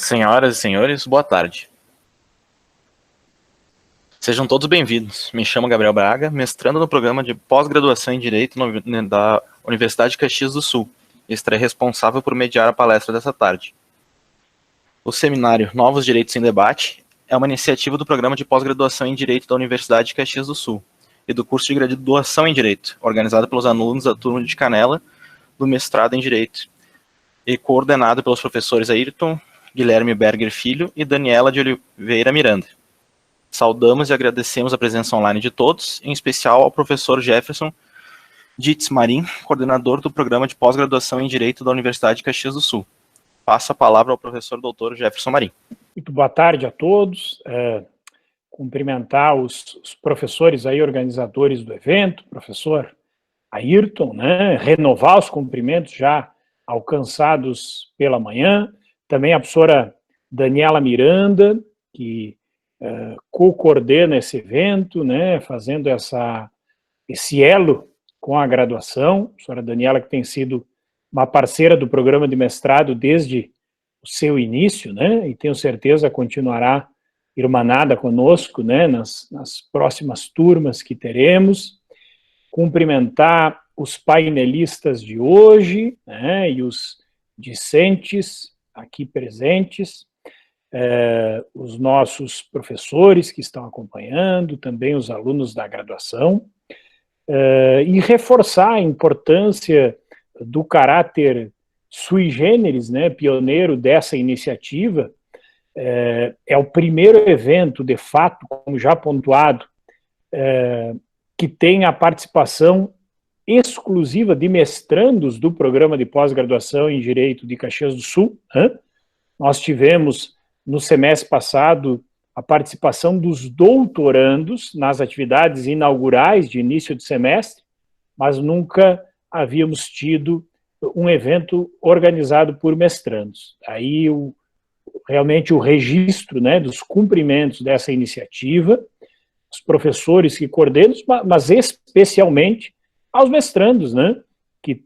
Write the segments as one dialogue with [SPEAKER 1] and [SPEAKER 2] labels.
[SPEAKER 1] Senhoras e senhores, boa tarde. Sejam todos bem-vindos. Me chamo Gabriel Braga, mestrando no programa de pós-graduação em Direito da Universidade de Caxias do Sul, e estarei responsável por mediar a palestra dessa tarde. O seminário Novos Direitos em Debate é uma iniciativa do programa de pós-graduação em Direito da Universidade de Caxias do Sul e do curso de graduação em Direito, organizado pelos alunos da turma de Canela do mestrado em Direito e coordenado pelos professores Ayrton Guilherme Berger Filho e Daniela de Oliveira Miranda. Saudamos e agradecemos a presença online de todos, em especial ao professor Jefferson Dietz Marim, coordenador do programa de pós-graduação em Direito da Universidade de Caxias do Sul. Passo a palavra ao professor doutor Jefferson Marim.
[SPEAKER 2] Muito boa tarde a todos. Cumprimentar os professores aí, organizadores do evento, professor Ayrton, né? Renovar os cumprimentos já alcançados pela manhã. Também a professora Daniela Miranda, que co-coordena esse evento, né, fazendo esse elo com a graduação. A professora Daniela, que tem sido uma parceira do programa de mestrado desde o seu início, né, e tenho certeza continuará irmanada conosco, né, nas próximas turmas que teremos. Cumprimentar os painelistas de hoje, né, e os discentes aqui presentes, os nossos professores que estão acompanhando, também os alunos da graduação, e reforçar a importância do caráter sui generis, né, pioneiro dessa iniciativa. É o primeiro evento, de fato, como já pontuado, que tem a participação exclusiva de mestrandos do programa de pós-graduação em Direito de Caxias do Sul. Nós tivemos, no semestre passado, a participação dos doutorandos nas atividades inaugurais de início de semestre, mas nunca havíamos tido um evento organizado por mestrandos. Aí, realmente, o registro, né, dos cumprimentos dessa iniciativa, os professores que coordenam, mas especialmente aos mestrandos, né, que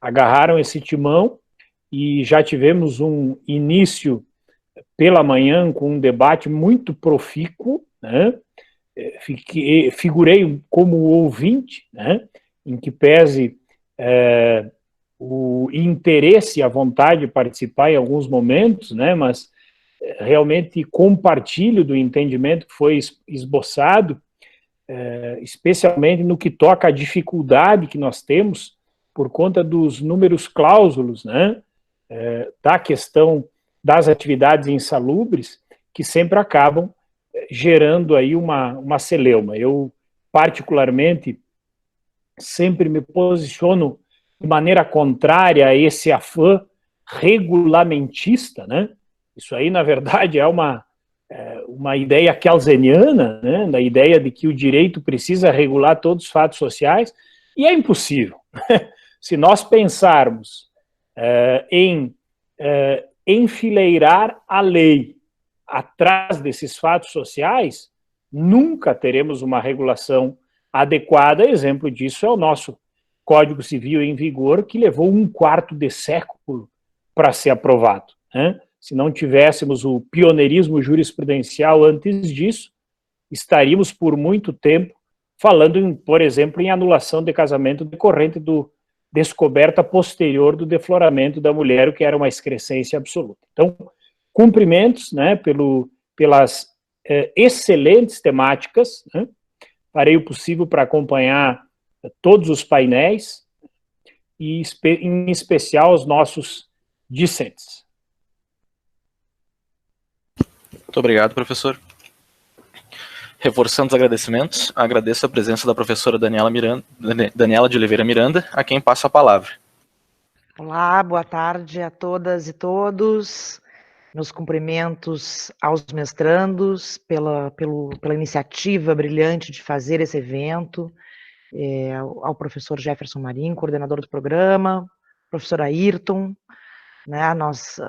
[SPEAKER 2] agarraram esse timão, e já tivemos um início pela manhã com um debate muito profícuo, né, figurei como ouvinte, né, em que pese o interesse e a vontade de participar em alguns momentos, né, mas realmente compartilho do entendimento que foi esboçado, especialmente no que toca à dificuldade que nós temos por conta dos números clausulos, né, da questão das atividades insalubres, que sempre acabam gerando aí uma celeuma. Eu, particularmente, sempre me posiciono de maneira contrária a esse afã regulamentista, né? Isso aí, na verdade, é uma ideia kelseniana, né? Da ideia de que o direito precisa regular todos os fatos sociais, e é impossível. Se nós pensarmos em enfileirar a lei atrás desses fatos sociais, nunca teremos uma regulação adequada. Exemplo disso é o nosso Código Civil em vigor, que levou 1/4 de século para ser aprovado, né? Se não tivéssemos o pioneirismo jurisprudencial antes disso, estaríamos por muito tempo falando, por exemplo, em anulação de casamento decorrente do descoberta posterior do defloramento da mulher, o que era uma excrescência absoluta. Então, cumprimentos, né, pelas excelentes temáticas, né? Farei o possível para acompanhar todos os painéis e, em especial, os nossos discentes.
[SPEAKER 1] Muito obrigado, professor. Reforçando os agradecimentos, agradeço a presença da professora Daniela de Oliveira Miranda, a quem passo a palavra.
[SPEAKER 3] Olá, boa tarde a todas e todos. Meus cumprimentos aos mestrandos pela iniciativa brilhante de fazer esse evento, ao professor Jefferson Marim, coordenador do programa, professor Ayrton, né, nós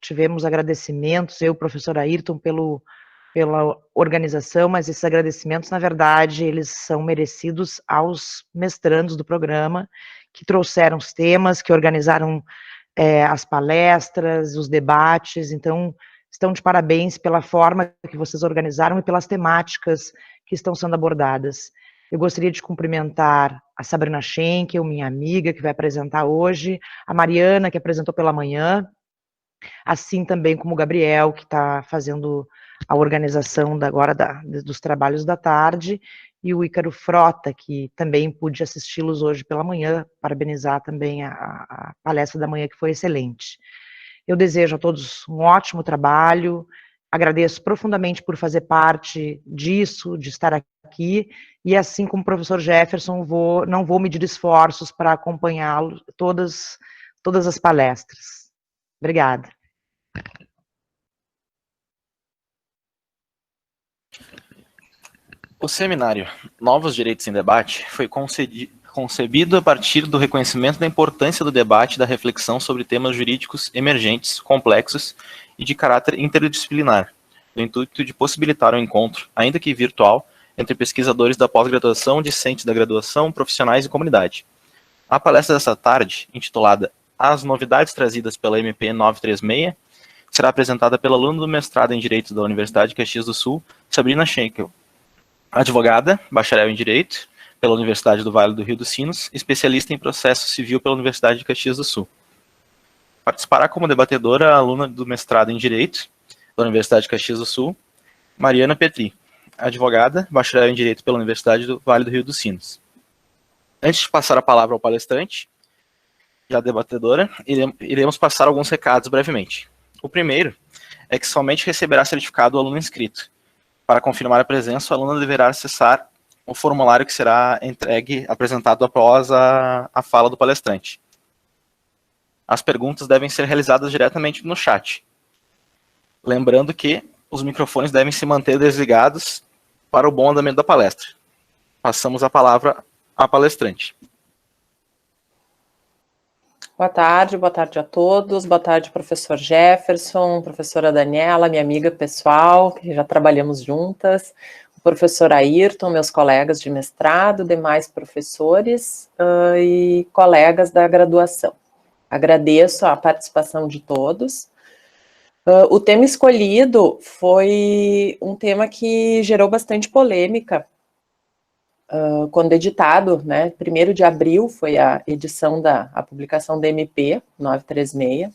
[SPEAKER 3] tivemos agradecimentos, eu e o professor Ayrton, pela organização, mas esses agradecimentos, na verdade, eles são merecidos aos mestrandos do programa, que trouxeram os temas, que organizaram as palestras, os debates, então estão de parabéns pela forma que vocês organizaram e pelas temáticas que estão sendo abordadas. Eu gostaria de cumprimentar a Sabrina Schenkel, minha amiga, que vai apresentar hoje, a Mariana, que apresentou pela manhã, assim também como o Gabriel, que está fazendo a organização dos trabalhos da tarde, e o Ícaro Frota, que também pude assisti-los hoje pela manhã, parabenizar também a palestra da manhã, que foi excelente. Eu desejo a todos um ótimo trabalho, agradeço profundamente por fazer parte disso, de estar aqui, e assim como o professor Jefferson, não vou medir esforços para acompanhá-lo todas as palestras. Obrigada.
[SPEAKER 1] O seminário Novos Direitos em Debate foi concebido a partir do reconhecimento da importância do debate e da reflexão sobre temas jurídicos emergentes, complexos e de caráter interdisciplinar, no intuito de possibilitar um encontro, ainda que virtual, entre pesquisadores da pós-graduação, discentes da graduação, profissionais e comunidade. A palestra dessa tarde, intitulada As Novidades Trazidas pela MP 936, será apresentada pela aluna do mestrado em Direito da Universidade de Caxias do Sul, Sabrina Schenkel, advogada, bacharel em Direito, pela Universidade do Vale do Rio dos Sinos, especialista em processo civil pela Universidade de Caxias do Sul. Participará como debatedora a aluna do mestrado em Direito, da Universidade de Caxias do Sul, Mariana Petri, advogada, bacharel em Direito pela Universidade do Vale do Rio dos Sinos. Antes de passar a palavra ao palestrante, já debatedora, iremos passar alguns recados brevemente. O primeiro é que somente receberá certificado o aluno inscrito. Para confirmar a presença, o aluno deverá acessar o formulário que será apresentado após a fala do palestrante. As perguntas devem ser realizadas diretamente no chat. Lembrando que os microfones devem se manter desligados para o bom andamento da palestra. Passamos a palavra à palestrante.
[SPEAKER 4] Boa tarde a todos. Boa tarde, professor Jefferson, professora Daniela, minha amiga pessoal, que já trabalhamos juntas, o professor Ayrton, meus colegas de mestrado, demais professores e colegas da graduação. Agradeço a participação de todos. O tema escolhido foi um tema que gerou bastante polêmica, quando editado, né, 1º de abril foi a edição a publicação da MP 936,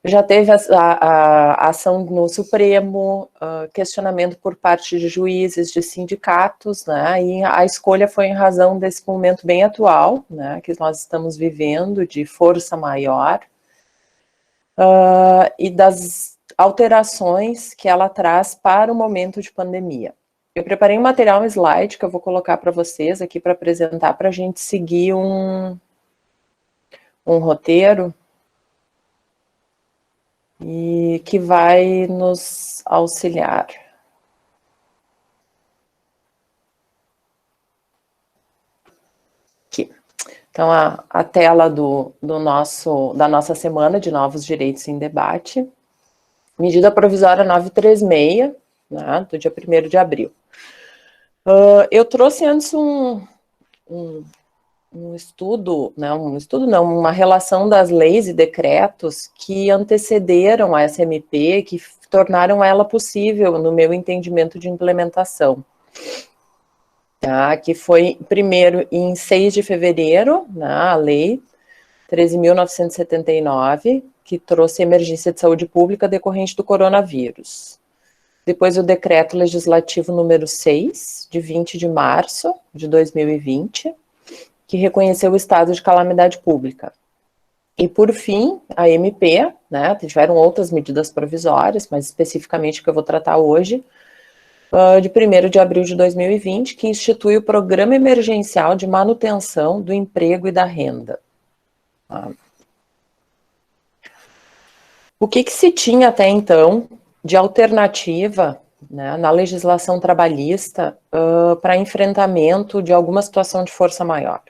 [SPEAKER 4] já teve a ação no Supremo, questionamento por parte de juízes, de sindicatos, né, e a escolha foi em razão desse momento bem atual, né, que nós estamos vivendo, de força maior, e das alterações que ela traz para o momento de pandemia. Eu preparei um material, um slide, que eu vou colocar para vocês aqui para apresentar, para a gente seguir um roteiro e que vai nos auxiliar. Aqui. Então, a tela da nossa semana de Novos Direitos em Debate. Medida provisória 936, né, do dia 1º de abril. Eu trouxe antes um estudo, uma relação das leis e decretos que antecederam a SMP, que tornaram ela possível, no meu entendimento de implementação. Tá? Que foi, primeiro, em 6 de fevereiro, né, a lei 13.979, que trouxe emergência de saúde pública decorrente do coronavírus. Depois o decreto legislativo número 6, de 20 de março de 2020, que reconheceu o estado de calamidade pública. E por fim, a MP, né, tiveram outras medidas provisórias, mas especificamente o que eu vou tratar hoje, de 1º de abril de 2020, que institui o Programa Emergencial de Manutenção do Emprego e da Renda. O que se tinha até então de alternativa, né, na legislação trabalhista para enfrentamento de alguma situação de força maior?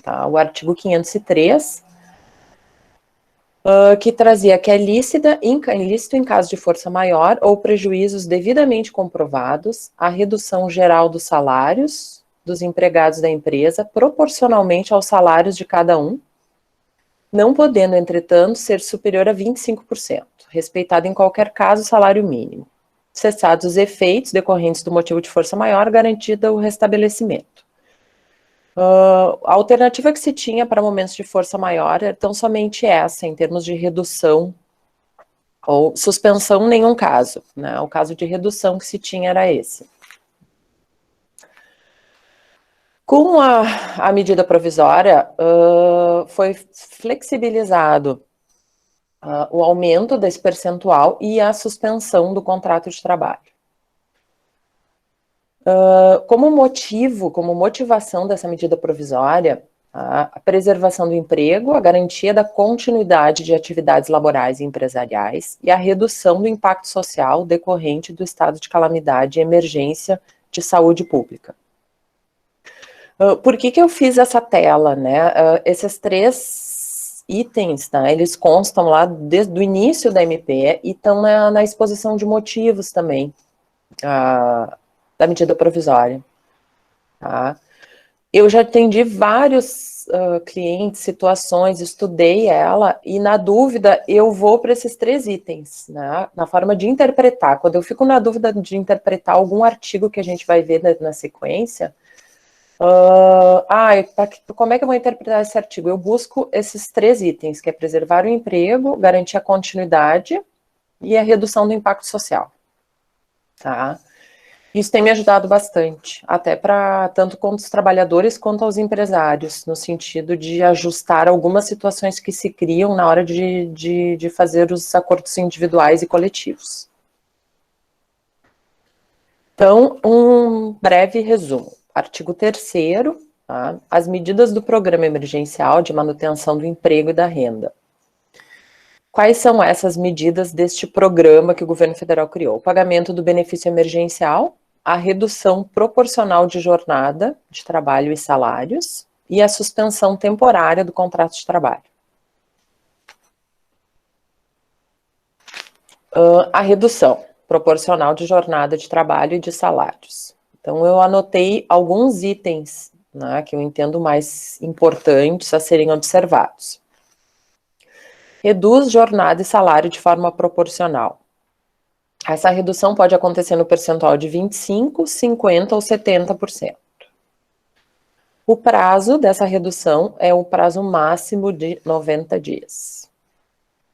[SPEAKER 4] Tá? O artigo 503, que trazia que é ilícito em caso de força maior ou prejuízos devidamente comprovados, a redução geral dos salários dos empregados da empresa proporcionalmente aos salários de cada um, não podendo, entretanto, ser superior a 25%, respeitado em qualquer caso o salário mínimo. Cessados os efeitos decorrentes do motivo de força maior, garantida o restabelecimento. A alternativa que se tinha para momentos de força maior era tão somente essa, em termos de redução ou suspensão, nenhum caso, né? O caso de redução que se tinha era esse. Com a medida provisória, foi flexibilizado o aumento desse percentual e a suspensão do contrato de trabalho. Como motivo, como motivação dessa medida provisória, a preservação do emprego, a garantia da continuidade de atividades laborais e empresariais e a redução do impacto social decorrente do estado de calamidade e emergência de saúde pública. Por que eu fiz essa tela, né? Esses 3 itens, tá? Eles constam lá desde o início da MP e estão na exposição de motivos também da medida provisória. Tá? Eu já atendi vários clientes, situações, estudei ela e, na dúvida, eu vou para esses 3 itens, né? Na forma de interpretar. Quando eu fico na dúvida de interpretar algum artigo que a gente vai ver na sequência, como é que eu vou interpretar esse artigo? Eu busco esses 3 itens, que é preservar o emprego, garantir a continuidade e a redução do impacto social. Tá? Isso tem me ajudado bastante, até para tanto quanto os trabalhadores quanto aos empresários, no sentido de ajustar algumas situações que se criam na hora de fazer os acordos individuais e coletivos. Então, um breve resumo. Artigo 3º, tá? As medidas do Programa Emergencial de Manutenção do Emprego e da Renda. Quais são essas medidas deste programa que o governo federal criou? O pagamento do benefício emergencial, a redução proporcional de jornada de trabalho e salários e a suspensão temporária do contrato de trabalho. A redução proporcional de jornada de trabalho e de salários. Então, eu anotei alguns itens, né, que eu entendo mais importantes a serem observados. Reduz jornada e salário de forma proporcional. Essa redução pode acontecer no percentual de 25%, 50% ou 70%. O prazo dessa redução é o prazo máximo de 90 dias.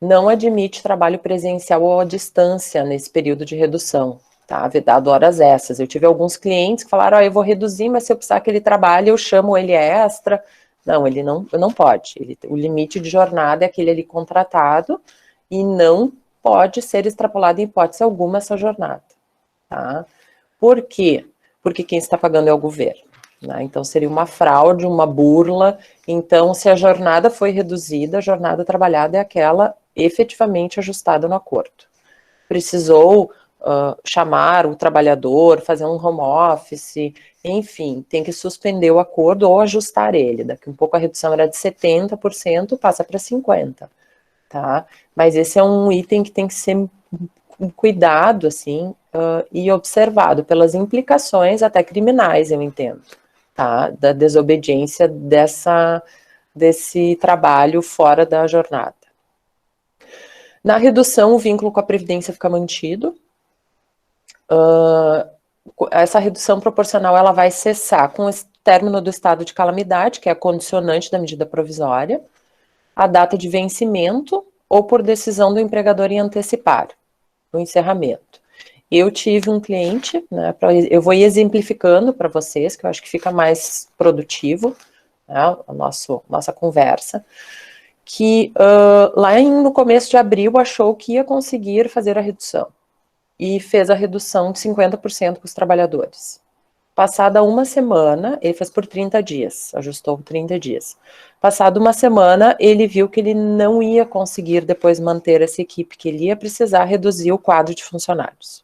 [SPEAKER 4] Não admite trabalho presencial ou à distância nesse período de redução. Tá, vedado horas extras. Eu tive alguns clientes que falaram, eu vou reduzir, mas se eu precisar que ele trabalhe, eu chamo ele extra. Não, ele não pode. O limite de jornada é aquele ali contratado e não pode ser extrapolado em hipótese alguma essa jornada. Tá? Por quê? Porque quem está pagando é o governo. Né? Então, seria uma fraude, uma burla. Então, se a jornada foi reduzida, a jornada trabalhada é aquela efetivamente ajustada no acordo. Precisou chamar o trabalhador, fazer um home office, enfim, tem que suspender o acordo ou ajustar ele. Daqui um pouco a redução era de 70%, passa para 50%, tá? Mas esse é um item que tem que ser com cuidado, assim, e observado pelas implicações até criminais, eu entendo, tá? Da desobediência desse trabalho fora da jornada. Na redução, o vínculo com a Previdência fica mantido. Essa redução proporcional ela vai cessar com o término do estado de calamidade, que é a condicionante da medida provisória, a data de vencimento ou por decisão do empregador em antecipar o encerramento. Eu tive um cliente, né, eu vou ir exemplificando para vocês, que eu acho que fica mais produtivo, né, a nossa conversa, que lá no começo de abril achou que ia conseguir fazer a redução. E fez a redução de 50% com os trabalhadores. Passada uma semana, ele fez por 30 dias, ajustou por 30 dias. Passada uma semana, ele viu que ele não ia conseguir depois manter essa equipe, que ele ia precisar reduzir o quadro de funcionários.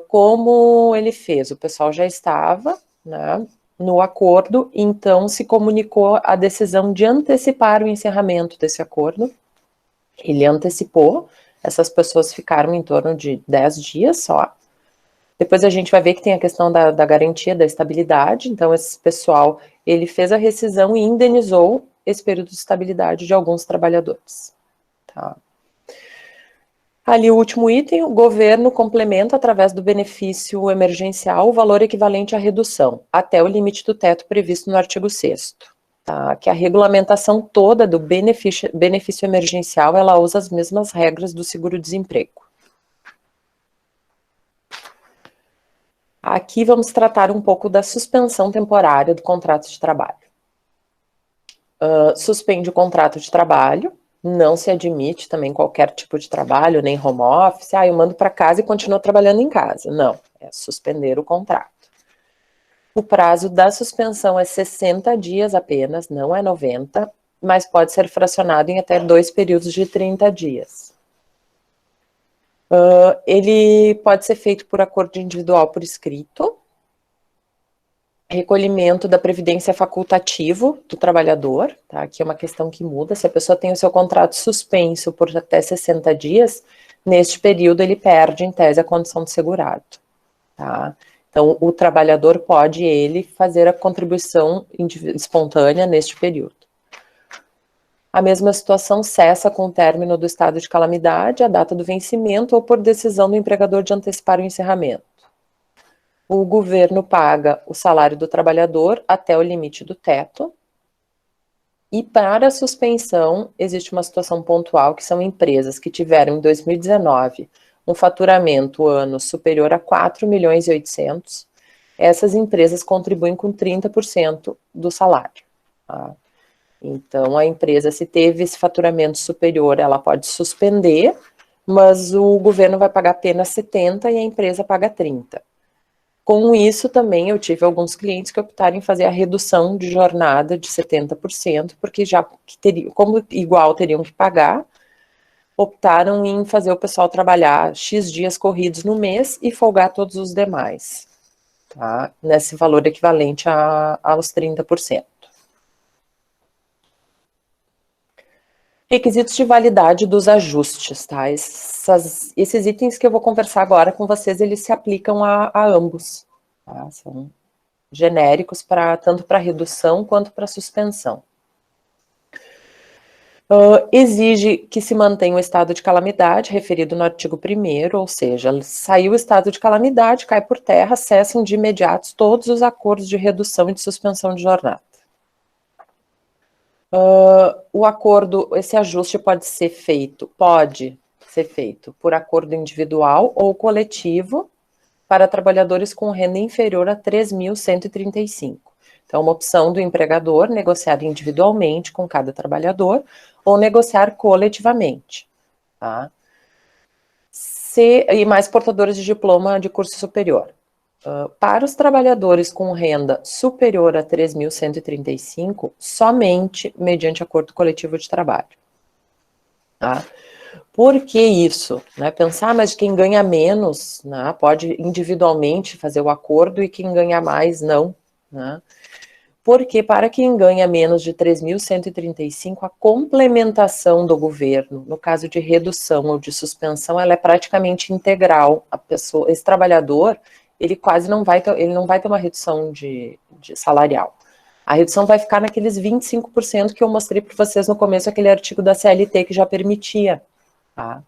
[SPEAKER 4] Como ele fez? O pessoal já estava, né, no acordo, então se comunicou a decisão de antecipar o encerramento desse acordo. Ele antecipou. Essas pessoas ficaram em torno de 10 dias só. Depois a gente vai ver que tem a questão da garantia da estabilidade. Então, esse pessoal, ele fez a rescisão e indenizou esse período de estabilidade de alguns trabalhadores. Tá? Ali o último item, o governo complementa através do benefício emergencial o valor equivalente à redução, até o limite do teto previsto no artigo 6º. Tá? Que a regulamentação toda do benefício emergencial, ela usa as mesmas regras do seguro-desemprego. Aqui vamos tratar um pouco da suspensão temporária do contrato de trabalho. Suspende o contrato de trabalho, não se admite também qualquer tipo de trabalho, nem home office, eu mando para casa e continuo trabalhando em casa. Não, é suspender o contrato. O prazo da suspensão é 60 dias apenas, não é 90, mas pode ser fracionado em até 2 períodos de 30 dias. Ele pode ser feito por acordo individual por escrito, recolhimento da previdência facultativo do trabalhador, tá? Aqui é uma questão que muda, se a pessoa tem o seu contrato suspenso por até 60 dias, neste período ele perde, em tese, a condição de segurado, tá? Então, o trabalhador pode, ele, fazer a contribuição espontânea neste período. A mesma situação cessa com o término do estado de calamidade, a data do vencimento ou por decisão do empregador de antecipar o encerramento. O governo paga o salário do trabalhador até o limite do teto. E para a suspensão, existe uma situação pontual, que são empresas que tiveram em 2019 um faturamento ano superior a 4.800.000, essas empresas contribuem com 30% do salário. Tá? Então, a empresa, se teve esse faturamento superior, ela pode suspender, mas o governo vai pagar apenas 70% e a empresa paga 30%. Com isso, também, eu tive alguns clientes que optaram em fazer a redução de jornada de 70%, porque já teriam, como igual teriam que pagar, optaram em fazer o pessoal trabalhar X dias corridos no mês e folgar todos os demais, tá? Nesse valor equivalente aos 30%. Requisitos de validade dos ajustes, tá? Esses itens que eu vou conversar agora com vocês, eles se aplicam a ambos, tá? São genéricos tanto para redução quanto para suspensão. Exige que se mantenha o estado de calamidade referido no artigo 1º, ou seja, saiu o estado de calamidade, cai por terra, cessam de imediato todos os acordos de redução e de suspensão de jornada. O acordo, esse ajuste pode ser feito por acordo individual ou coletivo para trabalhadores com renda inferior a 3.135. Então, uma opção do empregador negociar individualmente com cada trabalhador ou negociar coletivamente, tá? E mais portadores de diploma de curso superior. Para os trabalhadores com renda superior a 3.135, somente mediante acordo coletivo de trabalho. Tá? Por que isso? Né? Pensar, mas quem ganha menos, né, pode individualmente fazer o acordo e quem ganha mais não. Né? Porque para quem ganha menos de 3.135, a complementação do governo, no caso de redução ou de suspensão, ela é praticamente integral. Esse trabalhador, ele quase não vai ter uma redução de salarial. A redução vai ficar naqueles 25% que eu mostrei para vocês no começo, aquele artigo da CLT que já permitia. Tá?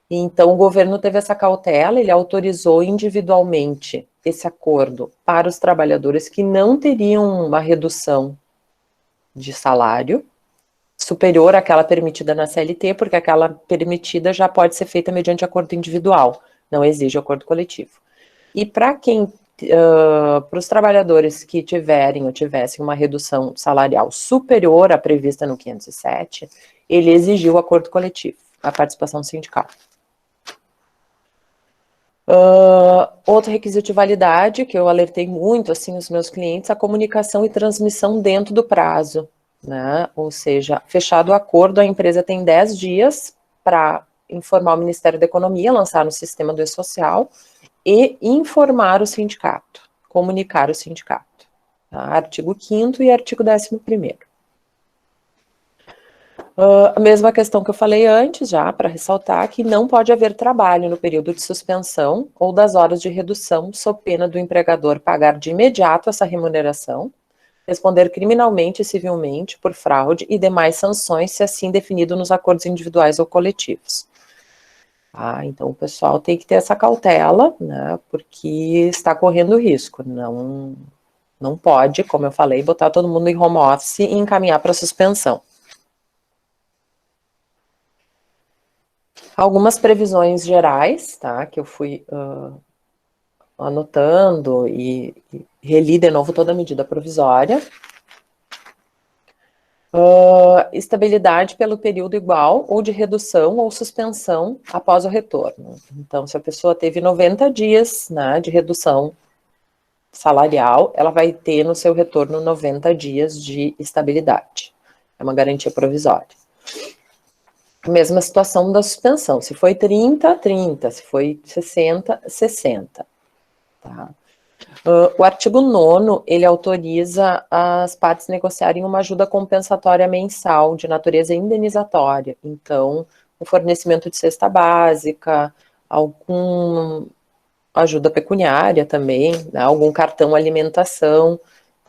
[SPEAKER 4] Então, o governo teve essa cautela, ele autorizou individualmente esse acordo para os trabalhadores que não teriam uma redução de salário superior àquela permitida na CLT, porque aquela permitida já pode ser feita mediante acordo individual, não exige acordo coletivo. E para para os trabalhadores que tiverem ou tivessem uma redução salarial superior à prevista no 507, ele exigiu o acordo coletivo, a participação sindical. Outro requisito de validade, que eu alertei muito, assim, os meus clientes, a comunicação e transmissão dentro do prazo, né? Ou seja, fechado o acordo, a empresa tem 10 dias para informar o Ministério da Economia, lançar no sistema do E-Social, e informar o sindicato, comunicar o sindicato. Tá? Artigo 5º e artigo 11º. A mesma questão que eu falei antes, já, para ressaltar, que não pode haver trabalho no período de suspensão ou das horas de redução, sob pena do empregador pagar de imediato essa remuneração, responder criminalmente e civilmente por fraude e demais sanções, se assim definido nos acordos individuais ou coletivos. Então, o pessoal tem que ter essa cautela, né, porque está correndo risco. Não pode, como eu falei, botar todo mundo em home office e encaminhar para suspensão. Algumas previsões gerais, tá, que eu fui anotando e reli de novo toda a medida provisória. Estabilidade pelo período igual ou de redução ou suspensão após o retorno. Então, se a pessoa teve 90 dias, né, de redução salarial, ela vai ter no seu retorno 90 dias de estabilidade. É uma garantia provisória. Mesma situação da suspensão. Se foi 30, 30. Se foi 60, 60. Tá? O artigo 9º, ele autoriza as partes negociarem uma ajuda compensatória mensal de natureza indenizatória. Então, o fornecimento de cesta básica, alguma ajuda pecuniária também, né, algum cartão alimentação.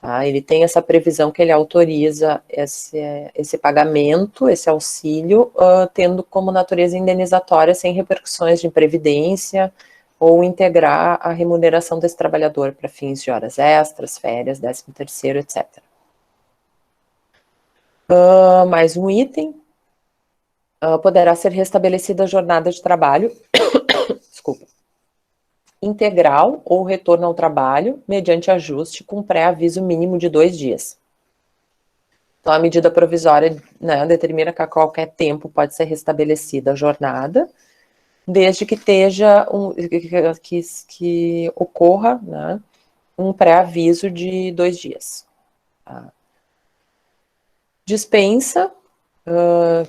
[SPEAKER 4] Tá? Ele tem essa previsão que ele autoriza esse pagamento, esse auxílio, tendo como natureza indenizatória sem repercussões de previdência, ou integrar a remuneração desse trabalhador para fins de horas extras, férias, 13º, etc. Mais um item. Poderá ser restabelecida a jornada de trabalho, desculpa, integral ou retorno ao trabalho, mediante ajuste com pré-aviso mínimo de 2 dias. Então, a medida provisória, né, determina que a qualquer tempo pode ser restabelecida a jornada, desde que esteja que ocorra, né, um pré-aviso de 2 dias. Tá? Dispensa,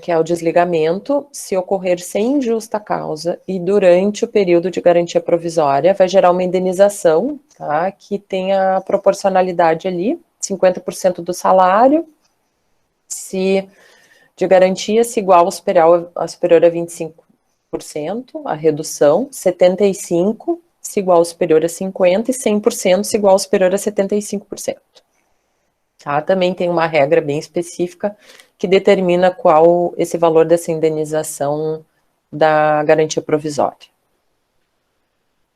[SPEAKER 4] que é o desligamento, se ocorrer sem justa causa e durante o período de garantia provisória, vai gerar uma indenização, tá, que tenha proporcionalidade ali, 50% do salário, se de garantia se igual ou superior a 25%, a redução, 75% se igual ou superior a 50% e 100% se igual ou superior a 75%. Tá? Também tem uma regra bem específica que determina qual esse valor dessa indenização da garantia provisória.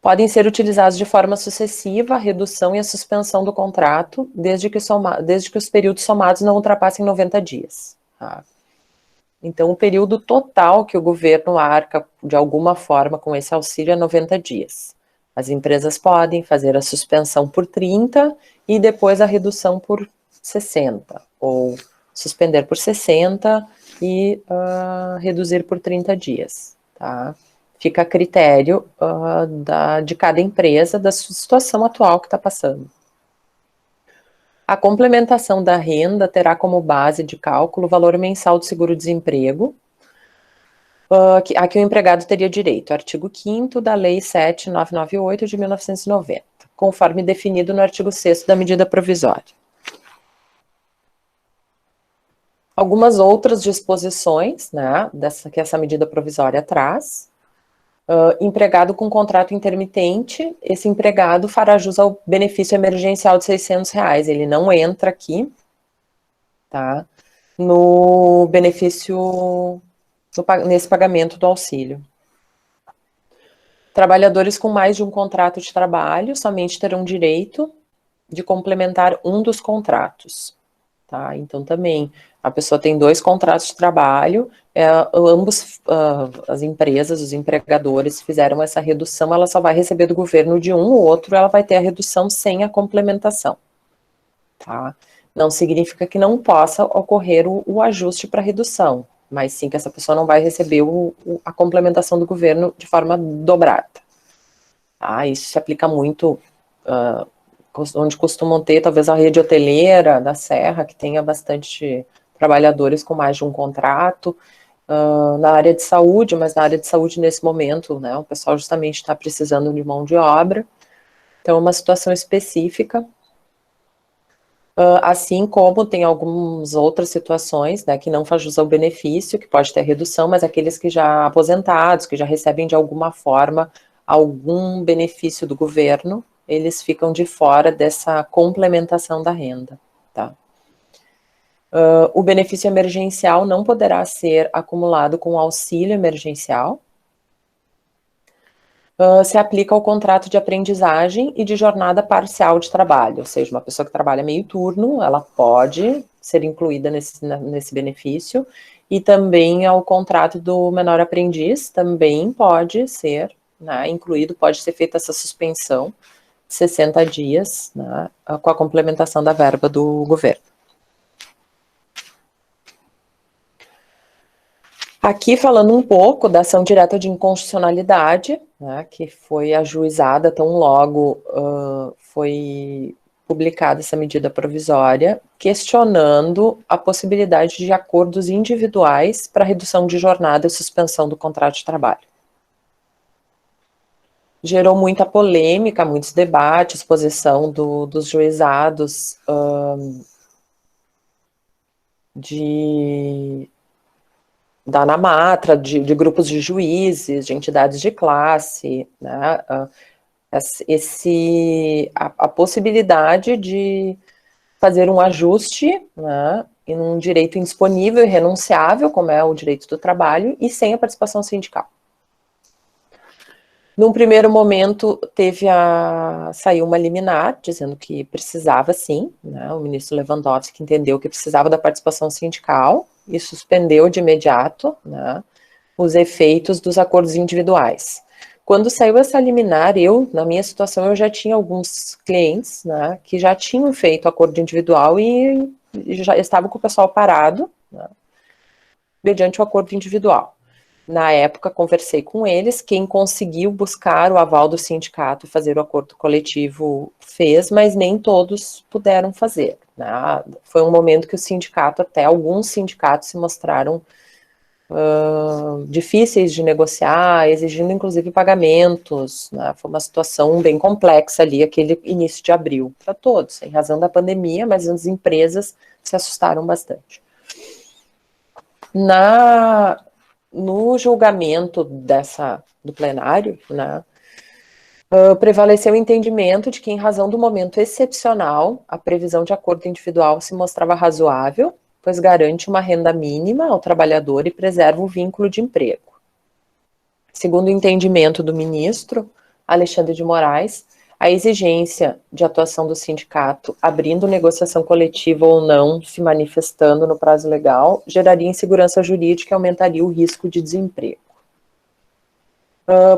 [SPEAKER 4] Podem ser utilizados de forma sucessiva a redução e a suspensão do contrato, desde que os períodos somados não ultrapassem 90 dias. Tá? Então, o período total que o governo arca, de alguma forma, com esse auxílio é 90 dias. As empresas podem fazer a suspensão por 30 e depois a redução por 60, ou suspender por 60 e reduzir por 30 dias. Tá? Fica a critério de cada empresa, da sua situação atual que está passando. A complementação da renda terá como base de cálculo o valor mensal do seguro-desemprego, a que o empregado teria direito, artigo 5º da Lei 7.998 de 1990, conforme definido no artigo 6º da medida provisória. Algumas outras disposições, né, que essa medida provisória traz. Empregado com contrato intermitente, esse empregado fará jus ao benefício emergencial de R$600. Ele não entra aqui, tá, no benefício, nesse pagamento do auxílio. Trabalhadores com mais de um contrato de trabalho somente terão direito de complementar um dos contratos. Tá? Então, também, a pessoa tem 2 contratos de trabalho, ambos, as empresas, os empregadores fizeram essa redução, ela só vai receber do governo de um, o outro ela vai ter a redução sem a complementação. Tá? Não significa que não possa ocorrer o ajuste para redução, mas sim que essa pessoa não vai receber a complementação do governo de forma dobrada. Tá? Isso se aplica muito onde costumam ter, talvez, a rede hoteleira da Serra, que tenha bastante trabalhadores com mais de um contrato, na área de saúde, mas na área de saúde, nesse momento, né, o pessoal justamente está precisando de mão de obra, então é uma situação específica, assim como tem algumas outras situações, né, que não faz jus ao benefício, que pode ter redução, mas aqueles que já aposentados, que já recebem de alguma forma algum benefício do governo, eles ficam de fora dessa complementação da renda. tá? O benefício emergencial não poderá ser acumulado com auxílio emergencial. Se aplica ao contrato de aprendizagem e de jornada parcial de trabalho, ou seja, uma pessoa que trabalha meio turno, ela pode ser incluída nesse benefício, e também ao contrato do menor aprendiz, também pode ser, né, incluído, pode ser feita essa suspensão de 60 dias, né, com a complementação da verba do governo. Aqui falando um pouco da ação direta de inconstitucionalidade, né, que foi ajuizada tão logo foi publicada essa medida provisória, questionando a possibilidade de acordos individuais para redução de jornada e suspensão do contrato de trabalho. Gerou muita polêmica, muitos debates, posição dos juizados da ANAMATRA, de grupos de juízes, de entidades de classe, né, a possibilidade de fazer um ajuste, né, em um direito indisponível e renunciável, como é o direito do trabalho, e sem a participação sindical. Num primeiro momento, saiu uma liminar, dizendo que precisava sim, né, o ministro Lewandowski entendeu que precisava da participação sindical, e suspendeu de imediato, né, os efeitos dos acordos individuais. Quando saiu essa liminar, na minha situação, eu já tinha alguns clientes, né, que já tinham feito acordo individual e já estavam com o pessoal parado, né, mediante o acordo individual. Na época, conversei com eles, quem conseguiu buscar o aval do sindicato e fazer o acordo coletivo fez, mas nem todos puderam fazer. Né? Foi um momento que o sindicato, até alguns sindicatos se mostraram difíceis de negociar, exigindo inclusive pagamentos. Né? Foi uma situação bem complexa ali, aquele início de abril, para todos, em razão da pandemia, mas as empresas se assustaram bastante. No julgamento do plenário, né, prevaleceu o entendimento de que, em razão do momento excepcional, a previsão de acordo individual se mostrava razoável, pois garante uma renda mínima ao trabalhador e preserva o vínculo de emprego. Segundo o entendimento do ministro Alexandre de Moraes, a exigência de atuação do sindicato, abrindo negociação coletiva ou não, se manifestando no prazo legal, geraria insegurança jurídica e aumentaria o risco de desemprego.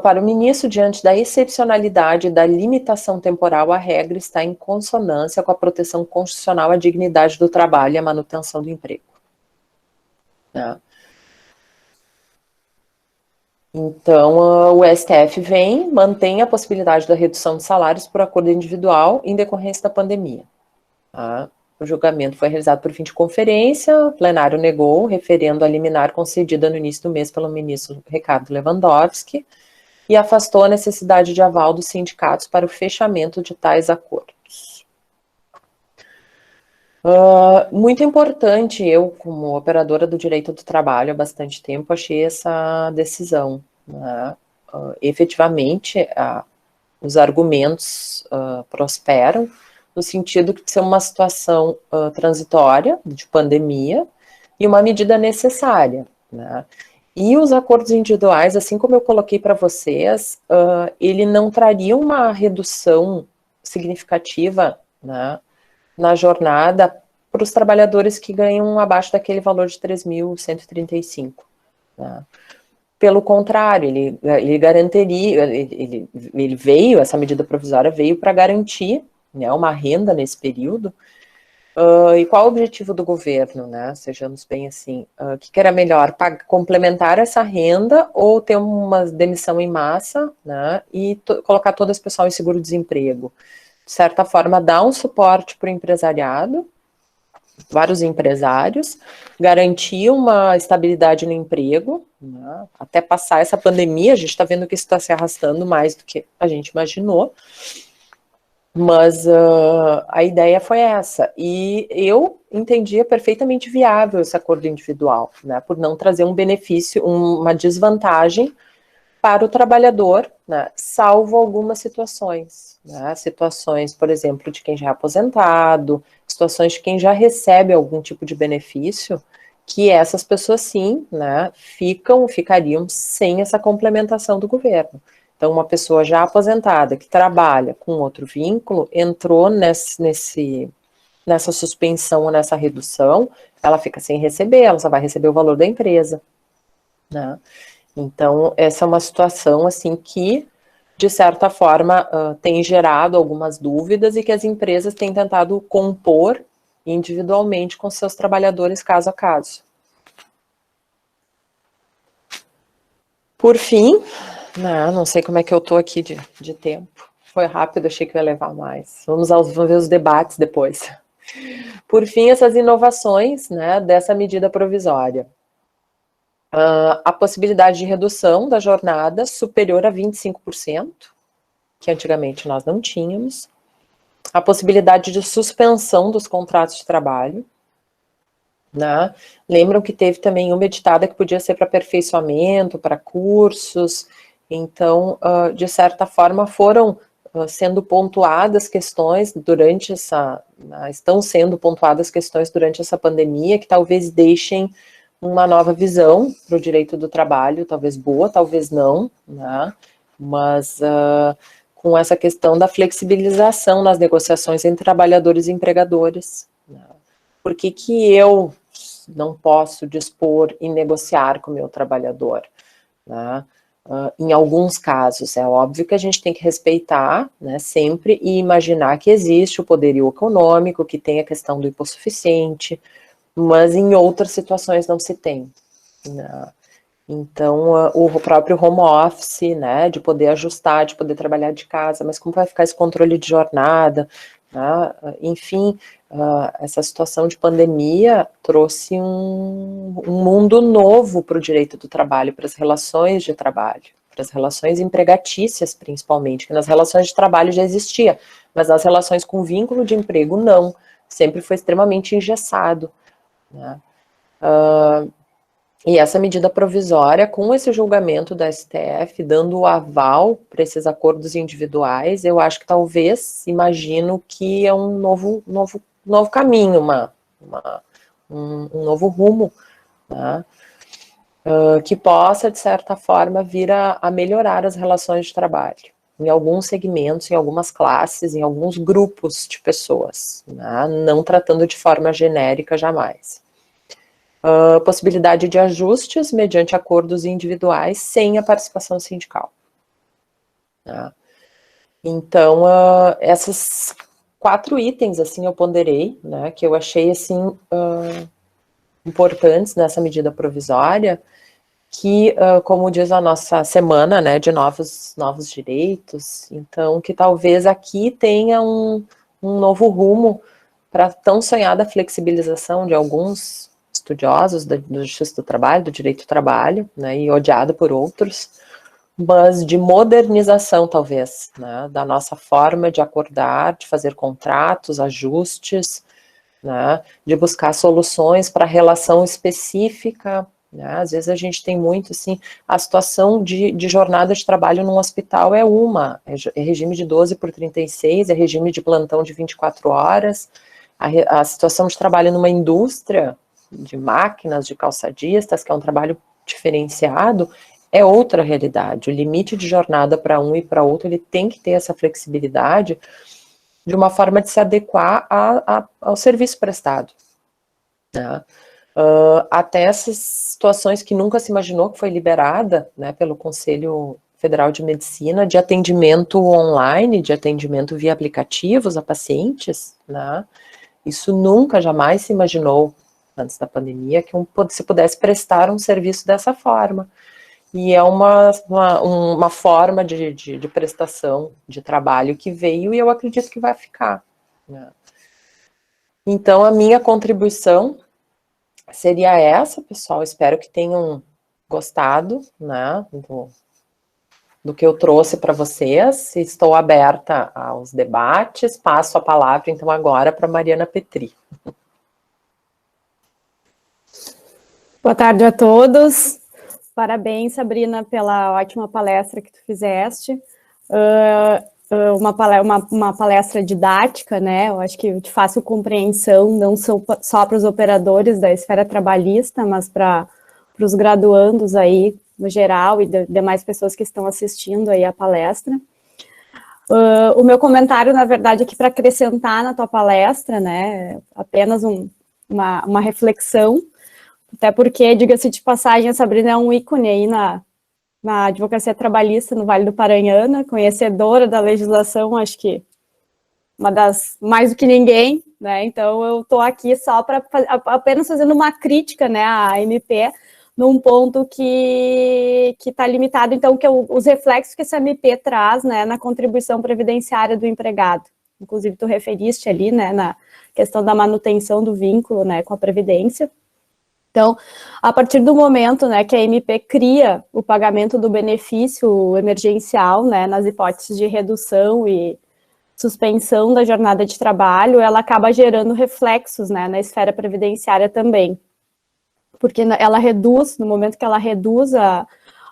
[SPEAKER 4] Para o ministro, diante da excepcionalidade e da limitação temporal, a regra está em consonância com a proteção constitucional à dignidade do trabalho e à manutenção do emprego. Então, o STF mantém a possibilidade da redução de salários por acordo individual em decorrência da pandemia. Tá? O julgamento foi realizado por fim de conferência, o plenário negou, referendo a liminar concedida no início do mês pelo ministro Ricardo Lewandowski, e afastou a necessidade de aval dos sindicatos para o fechamento de tais acordos. Muito importante, eu, como operadora do direito do trabalho há bastante tempo, achei essa decisão. Né? Efetivamente, os argumentos prosperam, no sentido de ser uma situação transitória, de pandemia, e uma medida necessária. Né? E os acordos individuais, assim como eu coloquei para vocês, ele não traria uma redução significativa, né, na jornada para os trabalhadores que ganham abaixo daquele valor de 3.135. Né? Pelo contrário, ele garantiria, ele veio, essa medida provisória veio para garantir, né, uma renda nesse período. E qual o objetivo do governo, né? Sejamos bem assim, o que era melhor, complementar essa renda ou ter uma demissão em massa, né? E colocar todo esse pessoal em seguro-desemprego? De certa forma, dar um suporte para o empresariado, vários empresários, garantir uma estabilidade no emprego, né? Até passar essa pandemia, a gente está vendo que isso está se arrastando mais do que a gente imaginou. Mas a ideia foi essa, e eu entendia perfeitamente viável esse acordo individual, né, por não trazer um benefício, uma desvantagem para o trabalhador, né, salvo algumas situações, né, situações, por exemplo, de quem já é aposentado, situações de quem já recebe algum tipo de benefício, que essas pessoas sim, né, ficariam sem essa complementação do governo. Então, uma pessoa já aposentada que trabalha com outro vínculo, entrou nessa suspensão ou nessa redução, ela fica sem receber, ela só vai receber o valor da empresa, né? Então, essa é uma situação, assim, que, de certa forma, tem gerado algumas dúvidas e que as empresas têm tentado compor individualmente com seus trabalhadores, caso a caso. Por fim, não sei como é que eu estou aqui de tempo. Foi rápido, achei que eu ia levar mais. Vamos ver os debates depois. Por fim, essas inovações, né, dessa medida provisória. A possibilidade de redução da jornada superior a 25%, que antigamente nós não tínhamos. A possibilidade de suspensão dos contratos de trabalho, né? Lembram que teve também uma editada que podia ser para aperfeiçoamento, para cursos. Então, de certa forma, foram sendo pontuadas questões durante estão sendo pontuadas questões durante essa pandemia que talvez deixem uma nova visão para o direito do trabalho, talvez boa, talvez não, né? Mas com essa questão da flexibilização nas negociações entre trabalhadores e empregadores. Né? Por que eu não posso dispor e negociar com o meu trabalhador? Né? Em alguns casos, é óbvio que a gente tem que respeitar, né, sempre, e imaginar que existe o poderio econômico, que tem a questão do hipossuficiente, mas em outras situações não se tem. Né? Então, o próprio home office, né, de poder ajustar, de poder trabalhar de casa, mas como vai ficar esse controle de jornada, né? Enfim, essa situação de pandemia trouxe um mundo novo para o direito do trabalho, para as relações de trabalho, para as relações empregatícias, principalmente, que nas relações de trabalho já existia, mas nas relações com vínculo de emprego, não, sempre foi extremamente engessado. Né? E essa medida provisória, com esse julgamento da STF, dando o aval para esses acordos individuais, eu acho que talvez, imagino que é um novo caminho, um novo rumo, né? Que possa, de certa forma, vir a melhorar as relações de trabalho, em alguns segmentos, em algumas classes, em alguns grupos de pessoas, né? Não tratando de forma genérica jamais. Possibilidade de ajustes mediante acordos individuais sem a participação sindical. Tá? Então, esses 4 itens, assim, eu ponderei, né, que eu achei, assim, importantes nessa medida provisória, que, como diz a nossa semana, né, de novos direitos, então, que talvez aqui tenha um novo rumo para a tão sonhada flexibilização de alguns estudiosos da justiça do trabalho, do direito do trabalho, né, e odiado por outros, mas de modernização, talvez, né, da nossa forma de acordar, de fazer contratos, ajustes, né, de buscar soluções para a relação específica, né, às vezes a gente tem muito, assim, a situação de jornada de trabalho num hospital é regime de 12 por 36, é regime de plantão de 24 horas, a situação de trabalho numa indústria, de máquinas, de calçadistas, que é um trabalho diferenciado, é outra realidade. O limite de jornada para um e para outro, ele tem que ter essa flexibilidade de uma forma de se adequar ao serviço prestado. Né? Até essas situações que nunca se imaginou que foi liberada, né, pelo Conselho Federal de Medicina, de atendimento online, de atendimento via aplicativos a pacientes, né? Isso nunca, jamais se imaginou antes da pandemia, que se pudesse prestar um serviço dessa forma. E é uma forma de prestação de trabalho que veio e eu acredito que vai ficar. Né? Então, a minha contribuição seria essa, pessoal. Espero que tenham gostado, né, do que eu trouxe para vocês. Estou aberta aos debates. Passo a palavra, então, agora para Mariana Petri.
[SPEAKER 5] Boa tarde a todos. Parabéns, Sabrina, pela ótima palestra que tu fizeste. Uma palestra didática, né? Eu acho que de fácil compreensão, não só para os operadores da esfera trabalhista, mas para os graduandos aí, no geral, e demais pessoas que estão assistindo aí a palestra. O meu comentário, na verdade, aqui para acrescentar na tua palestra, né? Apenas uma reflexão, até porque, diga-se de passagem, a Sabrina é um ícone aí na advocacia trabalhista no Vale do Paranhana, conhecedora da legislação, acho que uma das, mais do que ninguém, né? Então, eu estou aqui só para apenas fazendo uma crítica, né, à MP, num ponto que está limitado, então, que os reflexos que essa MP traz, né, na contribuição previdenciária do empregado. Inclusive, tu referiste ali, né, na questão da manutenção do vínculo, né, com a Previdência. Então, a partir do momento, né, que a MP cria o pagamento do benefício emergencial, né, nas hipóteses de redução e suspensão da jornada de trabalho, ela acaba gerando reflexos, né, na esfera previdenciária também. Porque ela reduz, no momento que ela reduz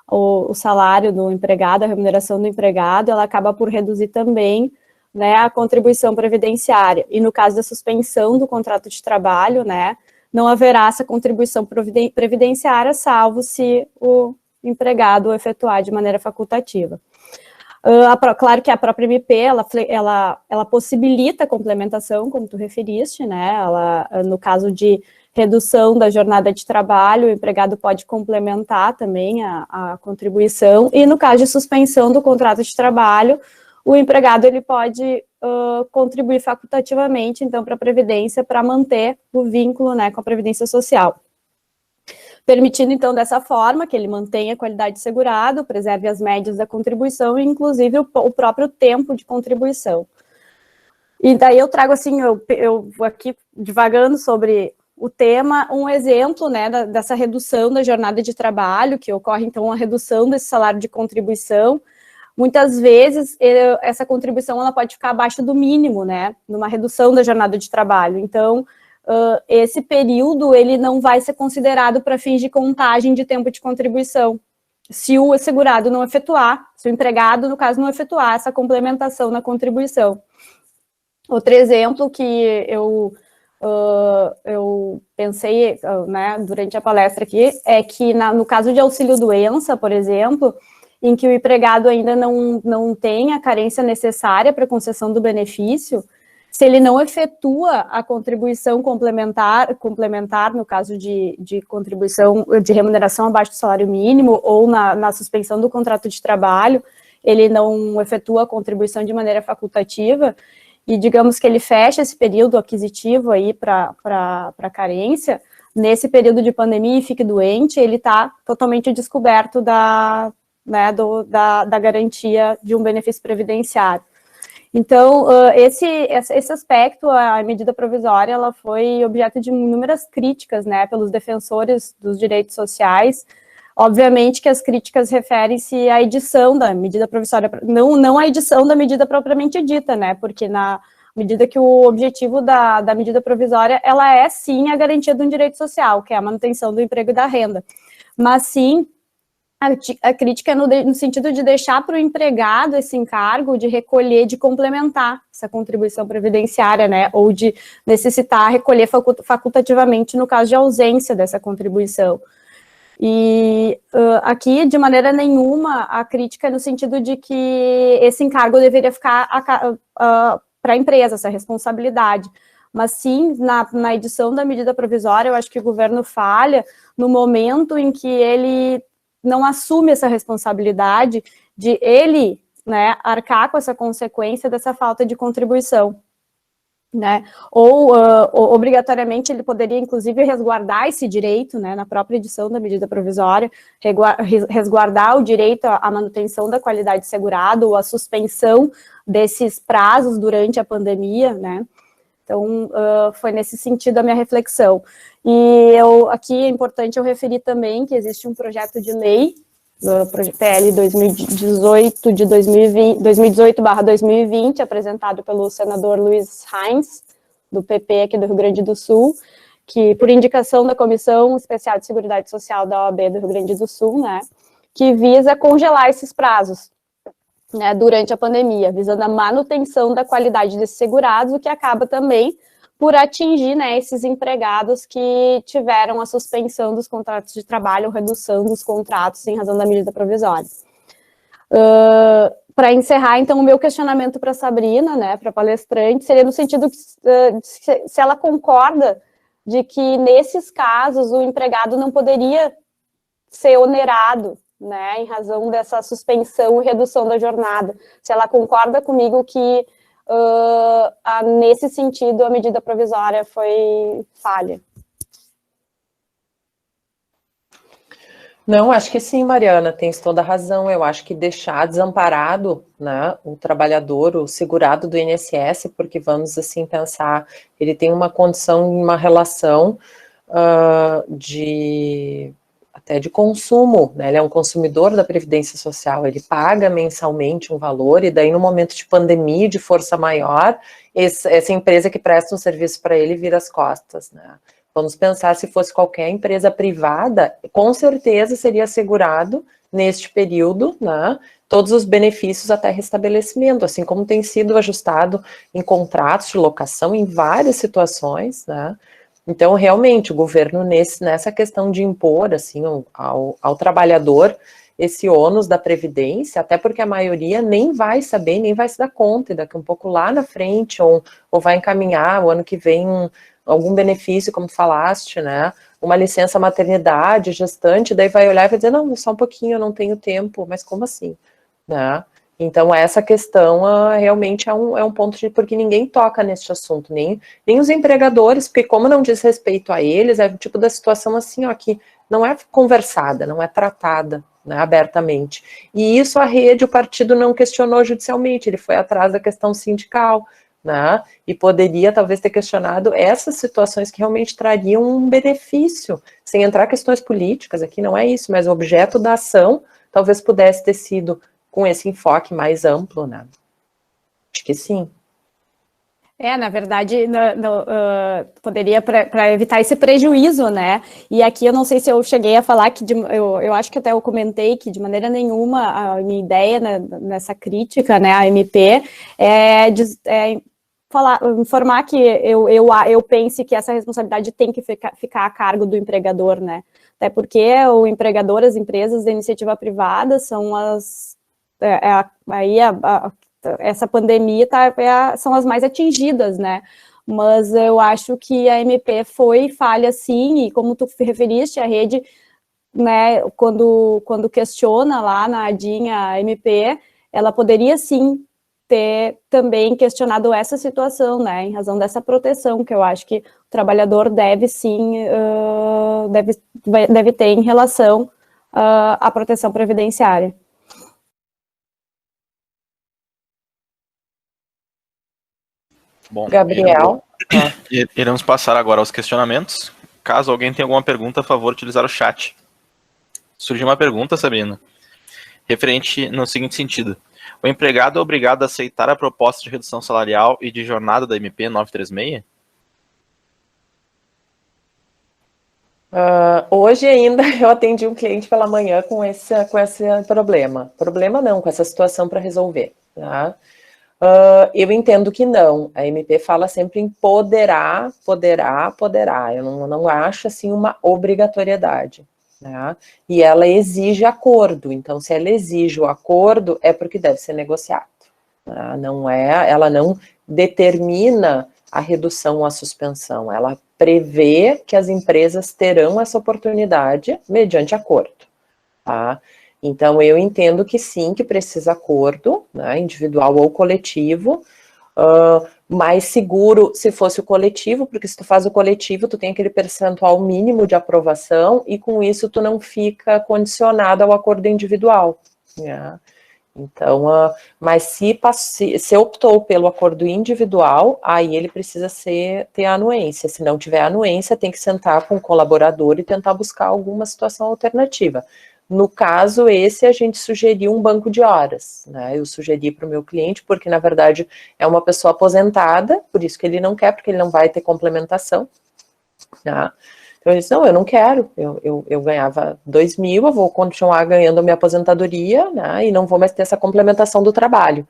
[SPEAKER 5] o salário do empregado, a remuneração do empregado, ela acaba por reduzir também, né, a contribuição previdenciária. E no caso da suspensão do contrato de trabalho, né, não haverá essa contribuição previdenciária, salvo se o empregado efetuar de maneira facultativa. Claro que a própria MP, ela possibilita a complementação, como tu referiste, né? No caso de redução da jornada de trabalho, o empregado pode complementar também a contribuição, e no caso de suspensão do contrato de trabalho, o empregado ele pode contribuir facultativamente, então, para a Previdência, para manter o vínculo, né, com a Previdência Social. Permitindo, então, dessa forma, que ele mantenha a qualidade segurada, preserve as médias da contribuição e, inclusive, o próprio tempo de contribuição. E daí eu trago, assim, eu vou aqui divagando sobre o tema, um exemplo, né, dessa redução da jornada de trabalho, que ocorre, então, a redução desse salário de contribuição. Muitas vezes, essa contribuição ela pode ficar abaixo do mínimo, né, numa redução da jornada de trabalho. Então, esse período, ele não vai ser considerado para fins de contagem de tempo de contribuição. Se o segurado não efetuar, se o empregado, no caso, não efetuar essa complementação na contribuição. Outro exemplo que eu pensei, né, durante a palestra aqui, é que no caso de auxílio-doença, por exemplo, em que o empregado ainda não tem a carência necessária para a concessão do benefício, se ele não efetua a contribuição complementar no caso de contribuição de remuneração abaixo do salário mínimo ou na suspensão do contrato de trabalho, ele não efetua a contribuição de maneira facultativa, e digamos que ele fecha esse período aquisitivo aí para carência, nesse período de pandemia e fique doente, ele está totalmente descoberto da garantia de um benefício previdenciário. Então, esse aspecto, a medida provisória, ela foi objeto de inúmeras críticas, né, pelos defensores dos direitos sociais. Obviamente que as críticas referem-se à edição da medida provisória, não à edição da medida propriamente dita, né, porque na medida que o objetivo da medida provisória, ela é sim a garantia de um direito social, que é a manutenção do emprego e da renda, mas sim a crítica é no sentido de deixar para o empregado esse encargo de recolher, de complementar essa contribuição previdenciária, né, ou de necessitar recolher facultativamente no caso de ausência dessa contribuição. E aqui, de maneira nenhuma, a crítica é no sentido de que esse encargo deveria ficar para a empresa, essa responsabilidade. Mas sim, na edição da medida provisória, eu acho que o governo falha no momento em que ele não assume essa responsabilidade de ele, né, arcar com essa consequência dessa falta de contribuição, né, ou obrigatoriamente ele poderia, inclusive, resguardar esse direito, né, na própria edição da medida provisória, resguardar o direito à manutenção da qualidade segurada ou à suspensão desses prazos durante a pandemia, né. Então, foi nesse sentido a minha reflexão. E aqui é importante eu referir também que existe um projeto de lei, PL 2018/2020, apresentado pelo senador Luiz Heinz, do PP aqui do Rio Grande do Sul, que por indicação da Comissão Especial de Seguridade Social da OAB do Rio Grande do Sul, né, que visa congelar esses prazos, né, durante a pandemia, visando a manutenção da qualidade desses segurados, o que acaba também por atingir, né, esses empregados que tiveram a suspensão dos contratos de trabalho ou redução dos contratos em razão da medida provisória. Para encerrar, então, o meu questionamento para a Sabrina, né, para a palestrante, seria no sentido que, se ela concorda de que, nesses casos, o empregado não poderia ser onerado, né, em razão dessa suspensão e redução da jornada. Se ela concorda comigo que, nesse sentido, a medida provisória foi falha.
[SPEAKER 4] Não, acho que sim, Mariana, tens toda a razão. Eu acho que deixar desamparado, né, o trabalhador, o segurado do INSS, porque vamos assim pensar, ele tem uma condição, uma relação até de consumo, né? Ele é um consumidor da Previdência Social, ele paga mensalmente um valor, e daí no momento de pandemia, de força maior, essa empresa que presta um serviço para ele vira as costas, né? Vamos pensar, se fosse qualquer empresa privada, com certeza seria assegurado neste período, né, todos os benefícios até restabelecimento, assim como tem sido ajustado em contratos de locação em várias situações, né. Então, realmente, o governo nessa questão de impor, assim, ao trabalhador esse ônus da Previdência, até porque a maioria nem vai saber, nem vai se dar conta, e daqui um pouco lá na frente, ou vai encaminhar o ano que vem algum benefício, como falaste, né, uma licença maternidade, gestante, daí vai olhar e vai dizer, não, só um pouquinho, eu não tenho tempo, mas como assim, né? Então, essa questão realmente é um ponto porque ninguém toca nesse assunto, nem os empregadores, porque como não diz respeito a eles, é o tipo da situação assim, ó, que não é conversada, não é tratada, né, abertamente. E isso a rede, o partido não questionou judicialmente, ele foi atrás da questão sindical, né, e poderia talvez ter questionado essas situações que realmente trariam um benefício, sem entrar questões políticas, aqui não é isso, mas o objeto da ação talvez pudesse ter sido com esse enfoque mais amplo, né? Acho que sim.
[SPEAKER 5] Na verdade, poderia para evitar esse prejuízo, né? E aqui eu não sei se eu cheguei a falar que eu acho que até eu comentei que de maneira nenhuma a minha ideia nessa crítica, né, à MP informar que eu pense que essa responsabilidade tem que ficar a cargo do empregador, né? Até porque o empregador, as empresas da iniciativa privada são essa pandemia são as mais atingidas, né? Mas eu acho que a MP foi falha, sim, e como tu referiste, a rede, né, quando questiona lá na ADIM a MP, ela poderia, sim, ter também questionado essa situação, né, em razão dessa proteção que eu acho que o trabalhador deve, sim, deve ter em relação à proteção previdenciária.
[SPEAKER 1] Bom,
[SPEAKER 4] Gabriel.
[SPEAKER 1] Iremos passar agora aos questionamentos. Caso alguém tenha alguma pergunta, a favor, utilizar o chat. Surgiu uma pergunta, Sabrina, referente no seguinte sentido. O empregado é obrigado a aceitar a proposta de redução salarial e de jornada da MP 936?
[SPEAKER 4] Hoje ainda eu atendi um cliente pela manhã com esse problema. Problema não, com essa situação para resolver, tá? Eu entendo que não. A MP fala sempre em poderá. Eu não acho assim uma obrigatoriedade, né? E ela exige acordo. Então, se ela exige o acordo, é porque deve ser negociado, né? Ela não determina a redução ou a suspensão. Ela prevê que as empresas terão essa oportunidade mediante acordo, tá? Então, eu entendo que sim, que precisa acordo, né, individual ou coletivo, mais seguro se fosse o coletivo, porque se tu faz o coletivo, tu tem aquele percentual mínimo de aprovação, e com isso tu não fica condicionado ao acordo individual, né? Então, mas se optou pelo acordo individual, aí ele precisa ter a anuência. Se não tiver anuência, tem que sentar com o colaborador e tentar buscar alguma situação alternativa. No caso, a gente sugeriu um banco de horas, né? Eu sugeri para o meu cliente, porque, na verdade, é uma pessoa aposentada, por isso que ele não quer, porque ele não vai ter complementação. Né? Então, eu disse, não, eu não quero, eu ganhava 2.000, eu vou continuar ganhando a minha aposentadoria, né, e não vou mais ter essa complementação do trabalho.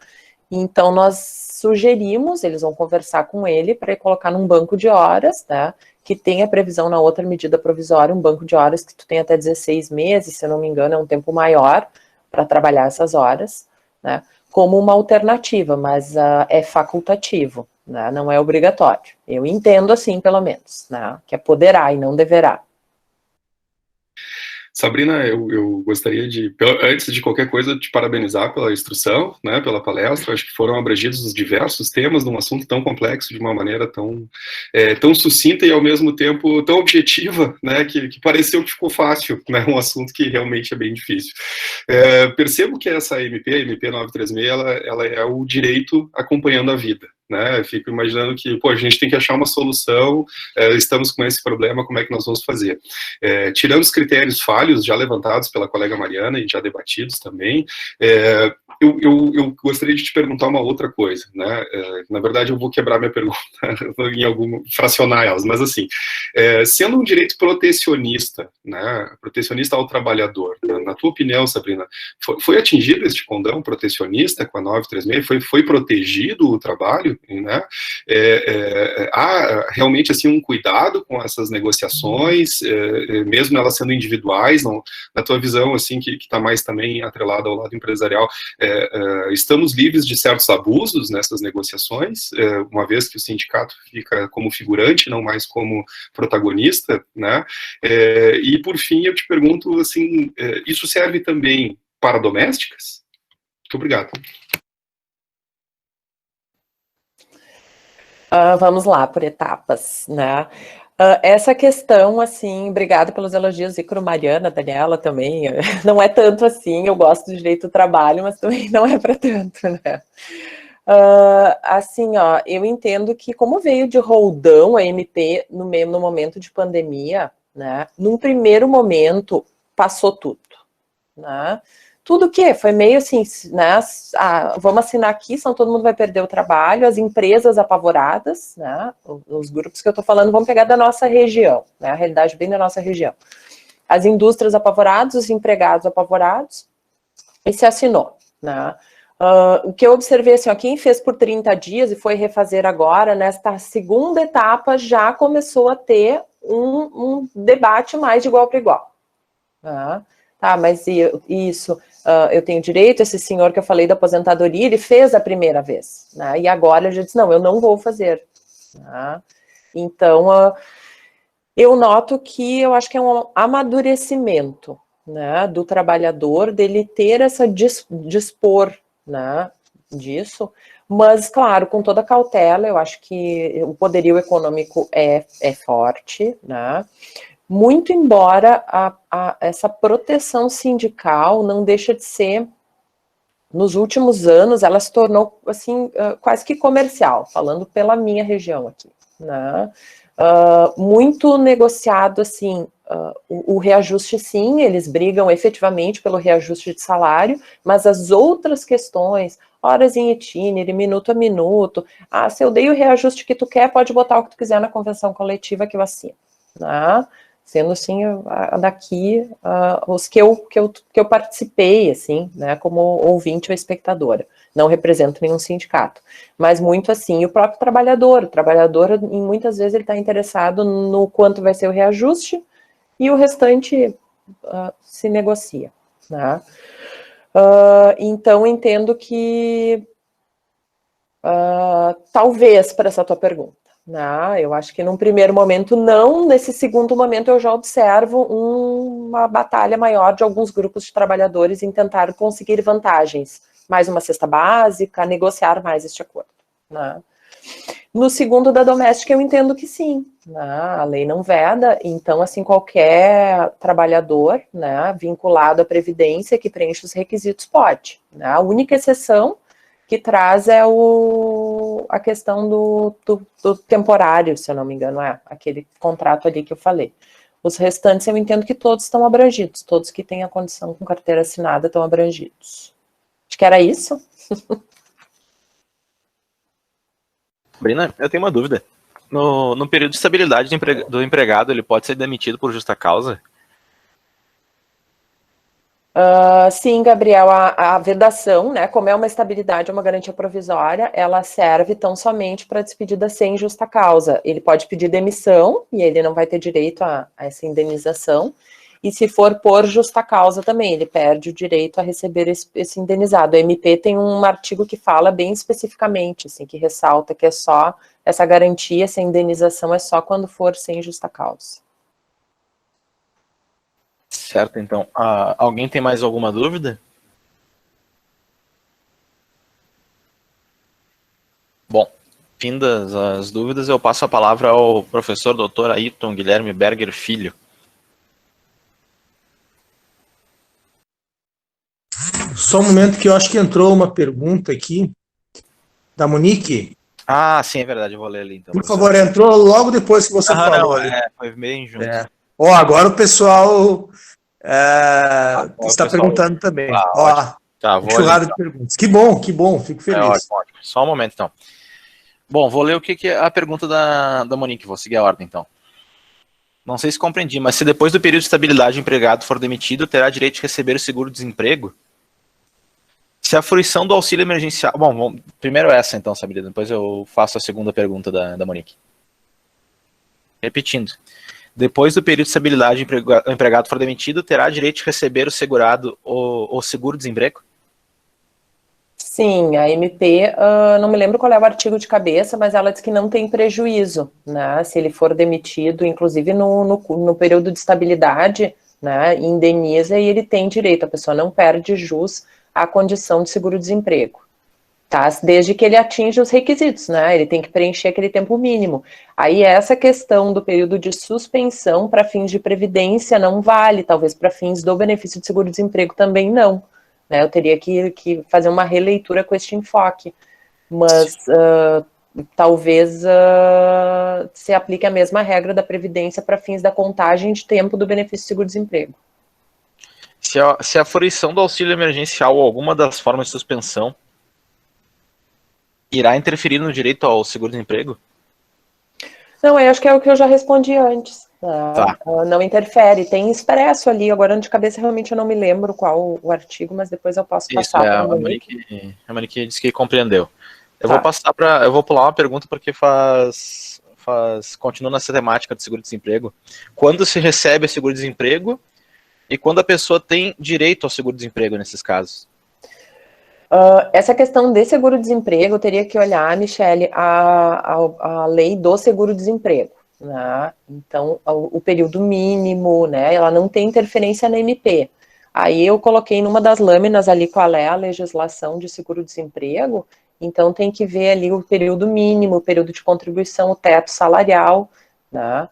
[SPEAKER 4] Então, nós sugerimos, eles vão conversar com ele para colocar num banco de horas, né, que tem a previsão na outra medida provisória, um banco de horas que tu tem até 16 meses, se eu não me engano, é um tempo maior para trabalhar essas horas, né, como uma alternativa, mas é facultativo, né, não é obrigatório. Eu entendo assim, pelo menos, né, que é poderá e não deverá.
[SPEAKER 6] Sabrina, eu gostaria de, antes de qualquer coisa, te parabenizar pela instrução, né, pela palestra. Acho que foram abrangidos os diversos temas num assunto tão complexo, de uma maneira tão sucinta e, ao mesmo tempo, tão objetiva, né, que pareceu que ficou fácil, né, um assunto que realmente é bem difícil. Percebo que essa a MP 936, ela é o direito acompanhando a vida. Né, fico imaginando que, a gente tem que achar uma solução, estamos com esse problema, como é que nós vamos fazer? Tirando os critérios falhos já levantados pela colega Mariana e já debatidos também, eu gostaria de te perguntar uma outra coisa, né? Na verdade, eu vou quebrar minha pergunta fracionar elas, mas assim, sendo um direito protecionista, né, protecionista ao trabalhador, na tua opinião, Sabrina, foi atingido este condão protecionista com a 936? Foi protegido o trabalho? Né? Há realmente assim um cuidado com essas negociações, mesmo elas sendo individuais, na tua visão assim que está mais também atrelada ao lado empresarial, estamos livres de certos abusos nessas negociações, uma vez que o sindicato fica como figurante, não mais como protagonista, né? E por fim eu te pergunto assim, isso serve também para domésticas? Muito obrigado.
[SPEAKER 4] Vamos lá, por etapas, né? Essa questão, assim, obrigada pelos elogios, Icaro, Mariana, Daniela também, não é tanto assim, eu gosto do direito do trabalho, mas também não é para tanto, né? Assim, ó, eu entendo que como veio de roldão a MP no momento de pandemia, né, num primeiro momento passou tudo, né? Tudo que foi meio assim, né? Vamos assinar aqui, senão todo mundo vai perder o trabalho. As empresas apavoradas, né? Os grupos que eu estou falando vão pegar da nossa região, né? A realidade bem da nossa região. As indústrias apavoradas, os empregados apavorados, e se assinou, né? O que eu observei assim, ó, quem fez por 30 dias e foi refazer agora, nesta segunda etapa, já começou a ter um debate mais de igual para igual, né? Tá, mas isso, eu tenho direito, esse senhor que eu falei da aposentadoria, ele fez a primeira vez, né, e agora ele já disse, não, eu não vou fazer, né? Então, eu noto que eu acho que é um amadurecimento, né, do trabalhador, dele ter essa dispor, né, disso, mas, claro, com toda cautela, eu acho que o poderio econômico é forte, né, muito embora essa proteção sindical não deixa de ser, nos últimos anos, ela se tornou, assim, quase que comercial, falando pela minha região aqui, né? Muito negociado, assim, o reajuste, sim, eles brigam efetivamente pelo reajuste de salário, mas as outras questões, horas em itinerário, minuto a minuto, se eu dei o reajuste que tu quer, pode botar o que tu quiser na convenção coletiva que eu assino, né? Sendo assim, daqui, os que eu participei, assim, né, como ouvinte ou espectadora. Não represento nenhum sindicato. Mas muito assim, o próprio trabalhador. O trabalhador, muitas vezes, ele está interessado no quanto vai ser o reajuste e o restante se negocia, né? Então, entendo que, talvez, para essa tua pergunta, eu acho que num primeiro momento não, nesse segundo momento eu já observo uma batalha maior de alguns grupos de trabalhadores em tentar conseguir vantagens, mais uma cesta básica, negociar mais este acordo, né? No segundo da doméstica eu entendo que sim, né? A lei não veda, então assim qualquer trabalhador, né, vinculado à previdência que preenche os requisitos pode, né? A única exceção que traz é a questão do temporário, se eu não me engano, aquele contrato ali que eu falei. Os restantes eu entendo que todos estão abrangidos, todos que têm a condição com carteira assinada estão abrangidos. Acho que era isso.
[SPEAKER 1] Sabrina, eu tenho uma dúvida. No período de estabilidade do empregado, ele pode ser demitido por justa causa?
[SPEAKER 4] Sim, Gabriel, a vedação, né, como é uma estabilidade, uma garantia provisória, ela serve tão somente para despedida sem justa causa. Ele pode pedir demissão e ele não vai ter direito a essa indenização. E se for por justa causa também, ele perde o direito a receber esse indenizado. A MP tem um artigo que fala bem especificamente, assim, que ressalta que é só essa garantia, essa indenização é só quando for sem justa causa.
[SPEAKER 1] Certo, então. Alguém tem mais alguma dúvida? Bom, findas as dúvidas, eu passo a palavra ao professor Dr. Ayrton Guilherme Berger Filho.
[SPEAKER 7] Só um momento que eu acho que entrou uma pergunta aqui da Monique.
[SPEAKER 1] Ah, sim, é verdade, eu vou ler ali então.
[SPEAKER 7] Por favor, entrou logo depois que você falou ali.
[SPEAKER 1] Foi bem junto.
[SPEAKER 7] Ó, agora o pessoal está perguntando também. Ó, enxurrada de perguntas. Que bom, fico feliz.
[SPEAKER 1] Ótimo. Só um momento então. Bom, vou ler o que é a pergunta da Monique, vou seguir a ordem então. Não sei se compreendi, mas se depois do período de estabilidade o empregado for demitido, terá direito de receber o seguro-desemprego? Se a fruição do auxílio emergencial... Bom, primeiro essa então, Sabrina, depois eu faço a segunda pergunta da Monique. Repetindo. Depois do período de estabilidade o empregado for demitido, terá direito de receber o segurado ou seguro-desemprego?
[SPEAKER 4] Sim, a MP, não me lembro qual é o artigo de cabeça, mas ela diz que não tem prejuízo, né, se ele for demitido, inclusive no período de estabilidade, né, indeniza e ele tem direito, a pessoa não perde jus à condição de seguro-desemprego, tá, desde que ele atinja os requisitos, né, ele tem que preencher aquele tempo mínimo. Aí essa questão do período de suspensão para fins de previdência não vale, talvez para fins do benefício de seguro-desemprego também não. Eu teria que fazer uma releitura com este enfoque, mas talvez se aplique a mesma regra da Previdência para fins da contagem de tempo do benefício de seguro-desemprego.
[SPEAKER 1] Se a fruição do auxílio emergencial ou alguma das formas de suspensão irá interferir no direito ao seguro-desemprego?
[SPEAKER 4] Não, eu acho que é o que eu já respondi antes.
[SPEAKER 1] Tá.
[SPEAKER 4] Não interfere, tem expresso ali, agora de cabeça realmente eu não me lembro qual o artigo, mas depois eu posso passar para
[SPEAKER 1] a Monique disse que compreendeu. Eu vou pular uma pergunta porque continua nessa temática de seguro-desemprego. Quando se recebe seguro-desemprego e quando a pessoa tem direito ao seguro-desemprego nesses casos?
[SPEAKER 4] Essa questão de seguro-desemprego, eu teria que olhar, Michele, a lei do seguro-desemprego. Né? Então, o período mínimo, né, ela não tem interferência na MP. Aí eu coloquei numa das lâminas ali qual é a legislação de seguro-desemprego, então tem que ver ali o período mínimo, o período de contribuição, o teto salarial, né,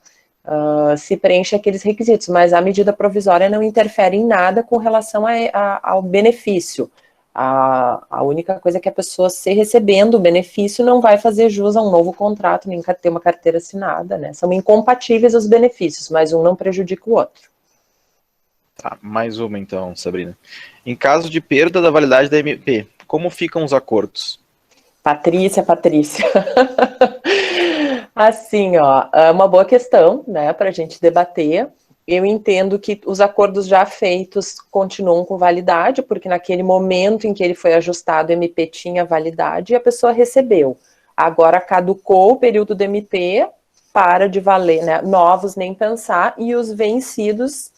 [SPEAKER 4] se preenche aqueles requisitos, mas a medida provisória não interfere em nada com relação ao benefício. A única coisa é que a pessoa, se recebendo o benefício, não vai fazer jus a um novo contrato, nem ter uma carteira assinada, né? São incompatíveis os benefícios, mas um não prejudica o outro.
[SPEAKER 1] Tá, mais uma então, Sabrina. Em caso de perda da validade da MP, como ficam os acordos?
[SPEAKER 4] Patrícia. Assim, ó, é uma boa questão, né, para a gente debater. Eu entendo que os acordos já feitos continuam com validade, porque naquele momento em que ele foi ajustado, o MP tinha validade e a pessoa recebeu. Agora caducou o período do MP, para de valer, né? Novos nem pensar, e os vencidos,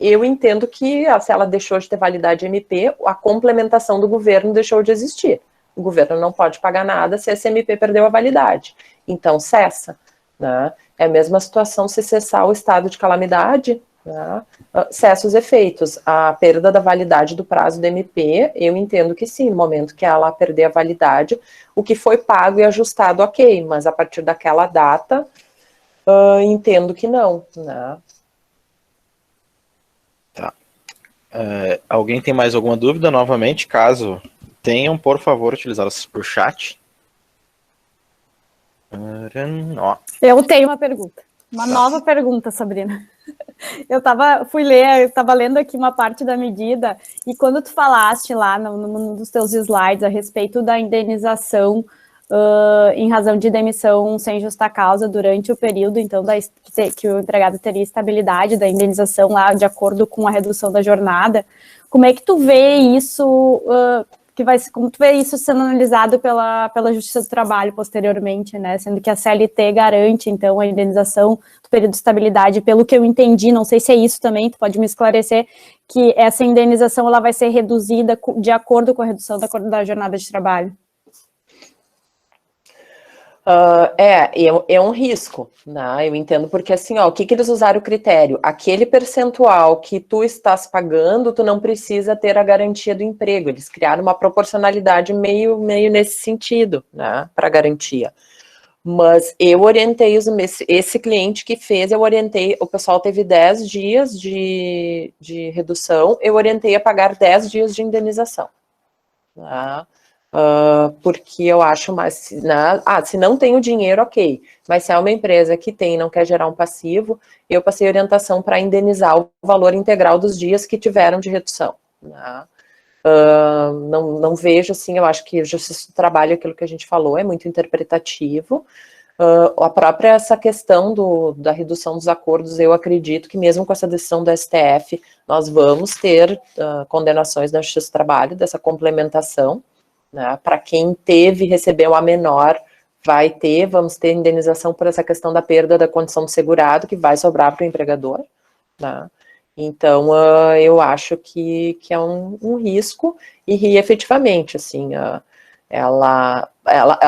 [SPEAKER 4] eu entendo que se ela deixou de ter validade MP, a complementação do governo deixou de existir. O governo não pode pagar nada se esse MP perdeu a validade. Então cessa, né? É a mesma situação se cessar o estado de calamidade, né? Cessa os efeitos. A perda da validade do prazo do MP, eu entendo que sim, no momento que ela perder a validade, o que foi pago e ajustado, ok, mas a partir daquela data, entendo que não, né?
[SPEAKER 1] Tá. Alguém tem mais alguma dúvida? Novamente, caso tenham, por favor, utilizar o chat.
[SPEAKER 5] Eu tenho uma pergunta, uma nova pergunta, Sabrina. Eu estava lendo aqui uma parte da medida, e quando tu falaste lá num dos teus slides a respeito da indenização em razão de demissão sem justa causa durante o período, então, que o empregado teria estabilidade da indenização lá de acordo com a redução da jornada. Como é que tu vê isso, como tu vê isso sendo analisado pela Justiça do Trabalho posteriormente, né? Sendo que a CLT garante, então, a indenização do período de estabilidade, pelo que eu entendi, não sei se é isso também, tu pode me esclarecer, que essa indenização ela vai ser reduzida de acordo com a redução da jornada de trabalho.
[SPEAKER 4] É um risco, né? Eu entendo, porque assim, o que eles usaram o critério? Aquele percentual que tu estás pagando, tu não precisa ter a garantia do emprego. Eles criaram uma proporcionalidade meio nesse sentido, né, para garantia. Mas eu orientei esse cliente que fez, eu orientei, o pessoal teve 10 dias de redução, eu orientei a pagar 10 dias de indenização, né? Porque eu acho mais, né, se não tem o dinheiro, ok, mas se é uma empresa que tem e não quer gerar um passivo, eu passei orientação para indenizar o valor integral dos dias que tiveram de redução, né? Não vejo assim, eu acho que a Justiça do Trabalho, aquilo que a gente falou, é muito interpretativo. A própria essa questão da redução dos acordos, eu acredito que mesmo com essa decisão do STF, nós vamos ter condenações da Justiça do Trabalho, dessa complementação, né, para quem recebeu a menor, vamos ter indenização por essa questão da perda da condição do segurado, que vai sobrar para o empregador, né? Então, eu acho que é um risco, e efetivamente, assim, ela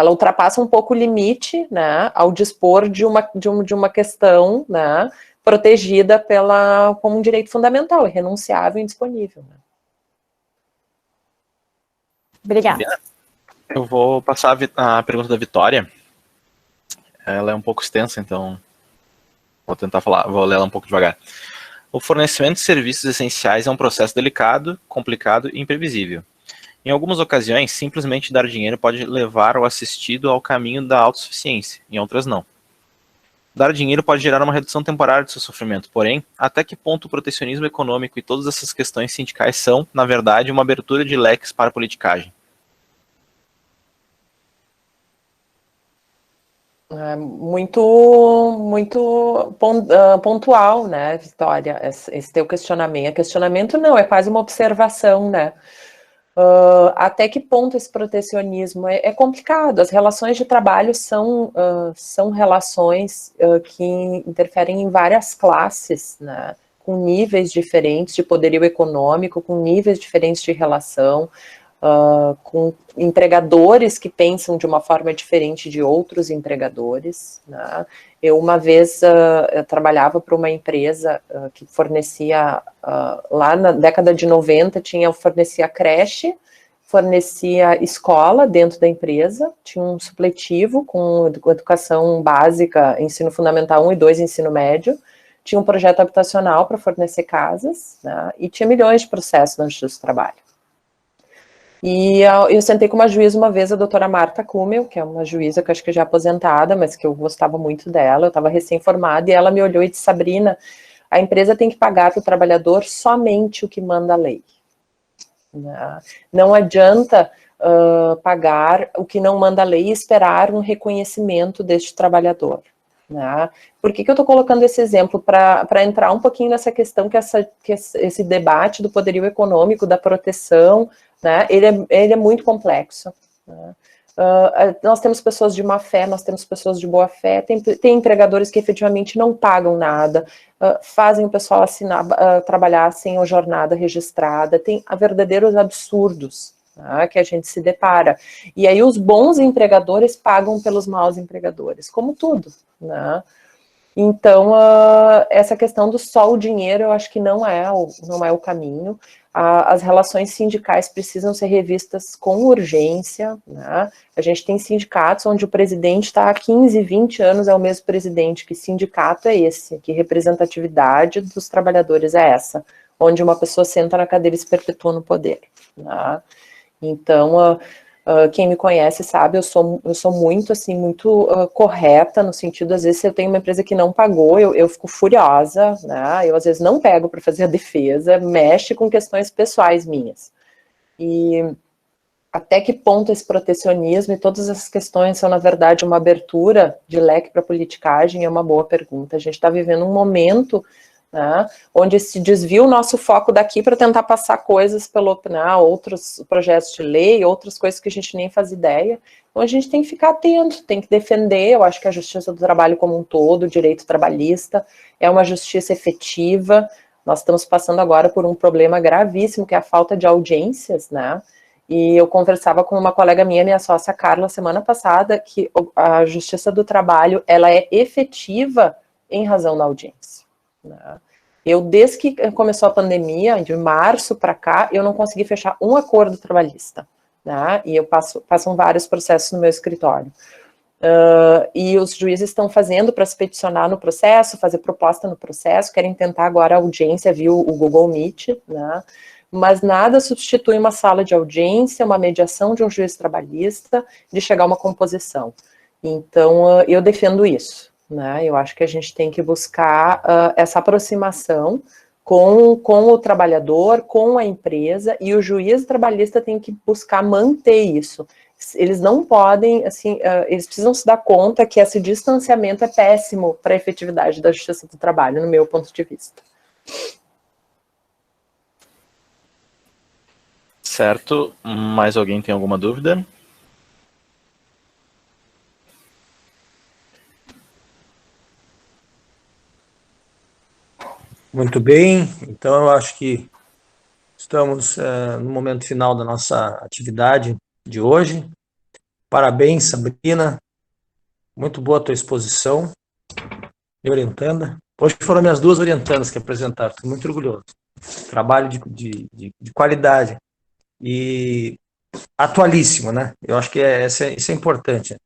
[SPEAKER 4] ultrapassa um pouco o limite, né, ao dispor de uma questão, né, protegida como um direito fundamental, irrenunciável e indisponível, né?
[SPEAKER 5] Obrigada.
[SPEAKER 1] Eu vou passar a pergunta da Vitória. Ela é um pouco extensa, então vou ler ela um pouco devagar. O fornecimento de serviços essenciais é um processo delicado, complicado e imprevisível. Em algumas ocasiões, simplesmente dar dinheiro pode levar o assistido ao caminho da autossuficiência, em outras não. Dar dinheiro pode gerar uma redução temporária do seu sofrimento, porém, até que ponto o protecionismo econômico e todas essas questões sindicais são, na verdade, uma abertura de leques para a politicagem?
[SPEAKER 4] Muito pontual, né, Vitória, esse teu questionamento. Questionamento não, é quase uma observação, né? Até que ponto esse protecionismo é complicado. As relações de trabalho são relações que interferem em várias classes, né, com níveis diferentes de poderio econômico, com níveis diferentes de relação, com empregadores que pensam de uma forma diferente de outros empregadores, né? Eu, uma vez, eu trabalhava para uma empresa que fornecia, lá na década de 90, fornecia creche, fornecia escola dentro da empresa, tinha um supletivo com educação básica, ensino fundamental 1 e 2, ensino médio, tinha um projeto habitacional para fornecer casas, né? E tinha milhões de processos na Justiça do Trabalho. E eu sentei com uma juíza uma vez, a doutora Marta Kummel, que é uma juíza que eu acho que já é aposentada, mas que eu gostava muito dela, eu estava recém-formada, e ela me olhou e disse: Sabrina, a empresa tem que pagar para o trabalhador somente o que manda a lei. Não adianta pagar o que não manda a lei e esperar um reconhecimento deste trabalhador. Né? Por que eu estou colocando esse exemplo? Para entrar um pouquinho nessa questão que esse debate do poderio econômico, da proteção, né, ele é muito complexo. Né? Nós temos pessoas de má fé, nós temos pessoas de boa fé, tem empregadores que efetivamente não pagam nada, fazem o pessoal trabalhar sem a jornada registrada, tem verdadeiros absurdos, né, que a gente se depara. E aí os bons empregadores pagam pelos maus empregadores, como tudo, né? Então, essa questão do só o dinheiro, eu acho que não é o caminho. As relações sindicais precisam ser revistas com urgência, né? A gente tem sindicatos onde o presidente está há 15, 20 anos, é o mesmo presidente. Que sindicato é esse? Que representatividade dos trabalhadores é essa? Onde uma pessoa senta na cadeira e se perpetua no poder, né? Então, quem me conhece sabe, eu sou muito, assim, muito correta, no sentido, às vezes, se eu tenho uma empresa que não pagou, eu fico furiosa, né? Eu, às vezes, não pego para fazer a defesa, mexe com questões pessoais minhas. E até que ponto esse protecionismo e todas essas questões são, na verdade, uma abertura de leque para a politicagem? É uma boa pergunta. A gente está vivendo um momento, né, onde se desvia o nosso foco daqui para tentar passar coisas pelo, né, outros projetos de lei, outras coisas que a gente nem faz ideia. Então a gente tem que ficar atento, tem que defender. Eu acho que a justiça do trabalho como um todo, o direito trabalhista, é uma justiça efetiva. Nós estamos passando agora por um problema gravíssimo, que é a falta de audiências, né? E eu conversava com uma colega minha sócia Carla, semana passada, que a justiça do trabalho, ela é efetiva em razão da audiência, né? Eu, desde que começou a pandemia, de março para cá, eu não consegui fechar um acordo trabalhista, né? E eu passam vários processos no meu escritório. E os juízes estão fazendo para se peticionar no processo, fazer proposta no processo, querem tentar agora a audiência via o Google Meet, né? Mas nada substitui uma sala de audiência, uma mediação de um juiz trabalhista, de chegar a uma composição. Então, eu defendo isso, né? Eu acho que a gente tem que buscar essa aproximação com o trabalhador, com a empresa, e o juiz trabalhista tem que buscar manter isso. Eles não podem, assim, eles precisam se dar conta que esse distanciamento é péssimo para a efetividade da justiça do trabalho, no meu ponto de vista.
[SPEAKER 1] Certo. Mais alguém tem alguma dúvida?
[SPEAKER 7] Muito bem. Então, eu acho que estamos no momento final da nossa atividade de hoje. Parabéns, Sabrina. Muito boa a tua exposição. Minha orientanda. Hoje foram minhas duas orientandas que apresentaram. Estou muito orgulhoso. Trabalho de qualidade. E atualíssimo, né? Eu acho que isso é importante.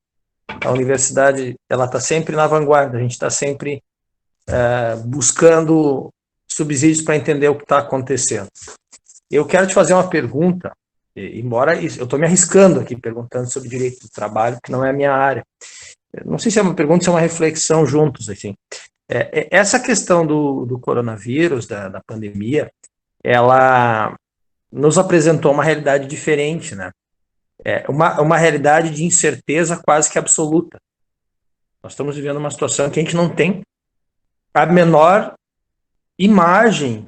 [SPEAKER 7] A universidade, ela está sempre na vanguarda, a gente está sempre buscando subsídios para entender o que está acontecendo. Eu quero te fazer uma pergunta, embora eu estou me arriscando aqui perguntando sobre direito do trabalho, que não é a minha área. Não sei se é uma pergunta, se é uma reflexão juntos, assim. Essa questão do coronavírus, da pandemia, ela nos apresentou uma realidade diferente, né? Uma realidade de incerteza quase que absoluta. Nós estamos vivendo uma situação que a gente não tem a menor imagem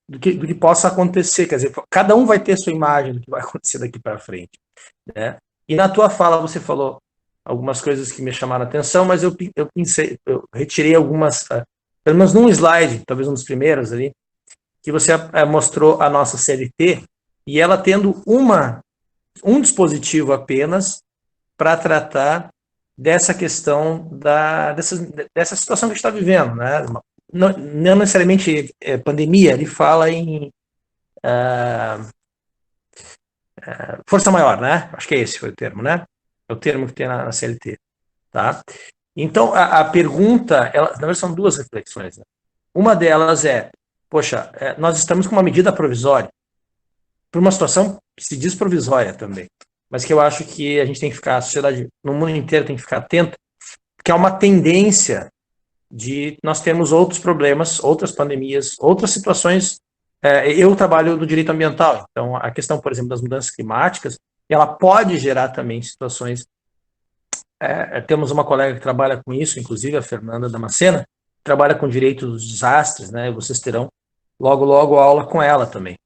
[SPEAKER 7] do que possa acontecer. Quer dizer, cada um vai ter sua imagem do que vai acontecer daqui para frente, né? E na tua fala você falou algumas coisas que me chamaram a atenção, mas eu retirei algumas, pelo menos num slide, talvez um dos primeiros ali, que você mostrou a nossa CLT, e ela tendo um dispositivo apenas para tratar dessa questão dessa situação que a gente está vivendo, né? Não necessariamente pandemia, ele fala em força maior, né? Acho que esse foi o termo, né? É o termo que tem na CLT, tá? Então, a pergunta, na verdade são duas reflexões, né? Uma delas poxa, nós estamos com uma medida provisória, por uma situação que se diz provisória também, mas que eu acho que a gente tem que ficar, a sociedade no mundo inteiro tem que ficar atenta, porque há uma tendência de nós termos outros problemas, outras pandemias, outras situações. Eu trabalho no direito ambiental, então a questão, por exemplo, das mudanças climáticas, ela pode gerar também situações. Temos uma colega que trabalha com isso, inclusive a Fernanda Damascena, que trabalha com direito dos desastres, né? Vocês terão logo aula com ela também.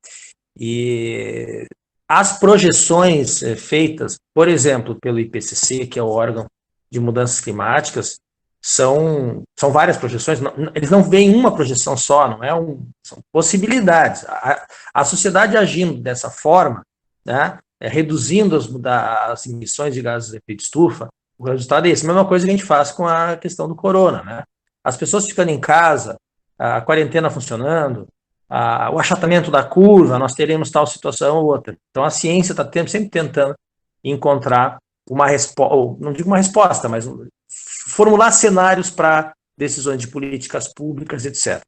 [SPEAKER 7] E as projeções feitas, por exemplo, pelo IPCC, que é o órgão de mudanças climáticas, são várias projeções, eles não veem uma projeção só, são possibilidades. A sociedade agindo dessa forma, né, reduzindo as emissões de gases de efeito estufa, o resultado é esse. A mesma coisa que a gente faz com a questão do corona, né? As pessoas ficando em casa, a quarentena funcionando, o achatamento da curva, nós teremos tal situação ou outra. Então a ciência está sempre tentando encontrar uma resposta, não digo uma resposta, mas formular cenários para decisões de políticas públicas, etc.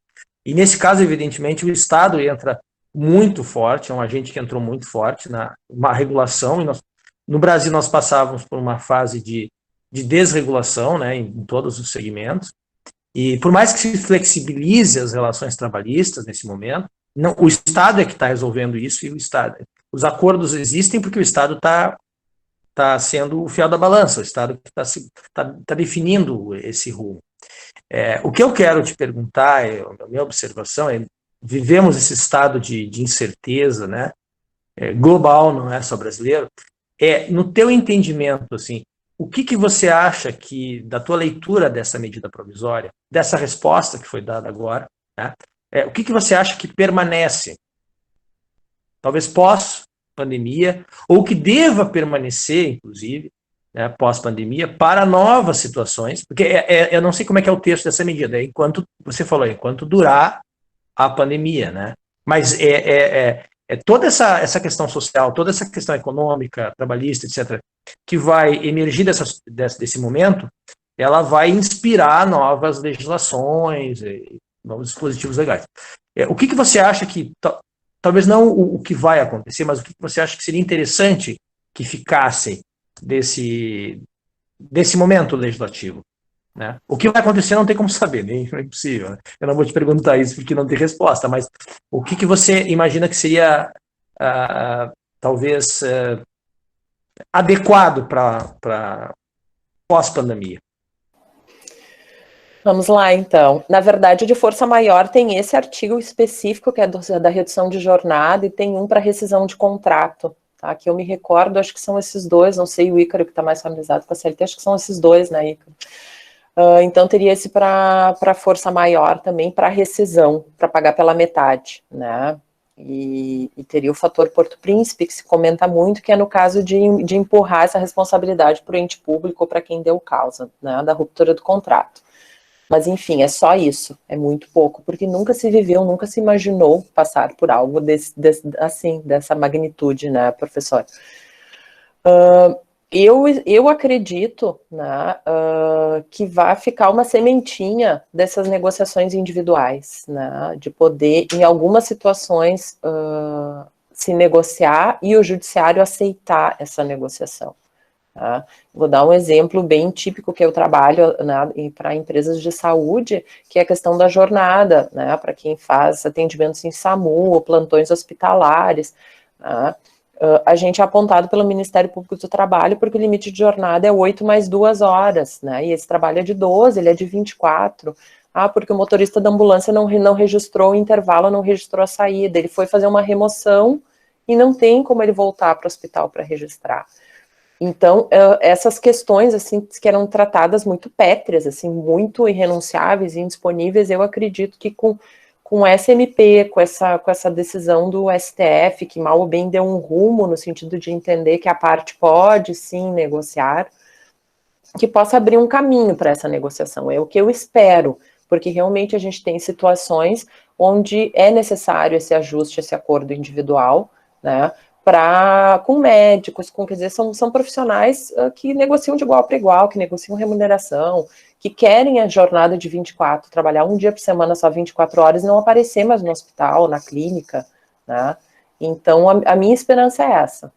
[SPEAKER 7] E nesse caso, evidentemente, o Estado entra muito forte, é um agente que entrou muito forte uma regulação, e no Brasil nós passávamos por uma fase de desregulação, né, em todos os segmentos, e por mais que se flexibilize as relações trabalhistas nesse momento, o Estado é que está resolvendo isso, e o Estado, os acordos existem porque o Estado está sendo o fiel da balança, o Estado está definindo esse rumo. O que eu quero te perguntar, a minha observação é, vivemos esse estado de incerteza, né, global, não é só brasileiro, no teu entendimento, assim, o que você acha que, da tua leitura dessa medida provisória, dessa resposta que foi dada agora, né, o que você acha que permanece, talvez pós-pandemia, ou que deva permanecer, inclusive, né, pós-pandemia, para novas situações, porque eu não sei como é que é o texto dessa medida, enquanto, você falou, enquanto durar a pandemia, né, mas toda essa questão social, toda essa questão econômica, trabalhista, etc., que vai emergir desse momento, ela vai inspirar novas legislações, novos dispositivos legais. O que você acha que, talvez não o que vai acontecer, mas o que você acha que seria interessante que ficasse desse momento legislativo, né? O que vai acontecer não tem como saber, nem é impossível, né? Eu não vou te perguntar isso porque não tem resposta, mas o que você imagina que seria talvez adequado para pós-pandemia?
[SPEAKER 4] Vamos lá, então. Na verdade, de força maior tem esse artigo específico que é da redução de jornada e tem um para rescisão de contrato. Tá, que eu me recordo, acho que são esses dois, não sei o Ícaro que está mais familiarizado com a CLT, acho que são esses dois, né, Ícaro? Então teria esse para força maior também, para rescisão, para pagar pela metade, né? E teria o fator Porto Príncipe, que se comenta muito, que é no caso de empurrar essa responsabilidade para o ente público ou para quem deu causa, né, da ruptura do contrato. Mas, enfim, é só isso, é muito pouco, porque nunca se viveu, nunca se imaginou passar por algo assim, dessa magnitude, né, professor? Eu acredito, né, que vai ficar uma sementinha dessas negociações individuais, né, de poder, em algumas situações, se negociar e o judiciário aceitar essa negociação. Tá? Vou dar um exemplo bem típico que eu trabalho, né, para empresas de saúde, que é a questão da jornada, né, para quem faz atendimentos em SAMU, ou plantões hospitalares, né, a gente é apontado pelo Ministério Público do Trabalho porque o limite de jornada é 8 mais 2 horas, né, e esse trabalho é de 12, ele é de 24, porque o motorista da ambulância não registrou o intervalo, não registrou a saída, ele foi fazer uma remoção e não tem como ele voltar para o hospital para registrar. Então, essas questões, assim, que eram tratadas muito pétreas, assim, muito irrenunciáveis e indisponíveis, eu acredito que com essa MP, com essa decisão do STF, que mal ou bem deu um rumo no sentido de entender que a parte pode, sim, negociar, que possa abrir um caminho para essa negociação. É o que eu espero, porque realmente a gente tem situações onde é necessário esse ajuste, esse acordo individual, né, com médicos, quer dizer, são profissionais que negociam de igual para igual, que negociam remuneração, que querem a jornada de 24, trabalhar um dia por semana só 24 horas e não aparecer mais no hospital, na clínica, né? Então, a minha esperança é essa.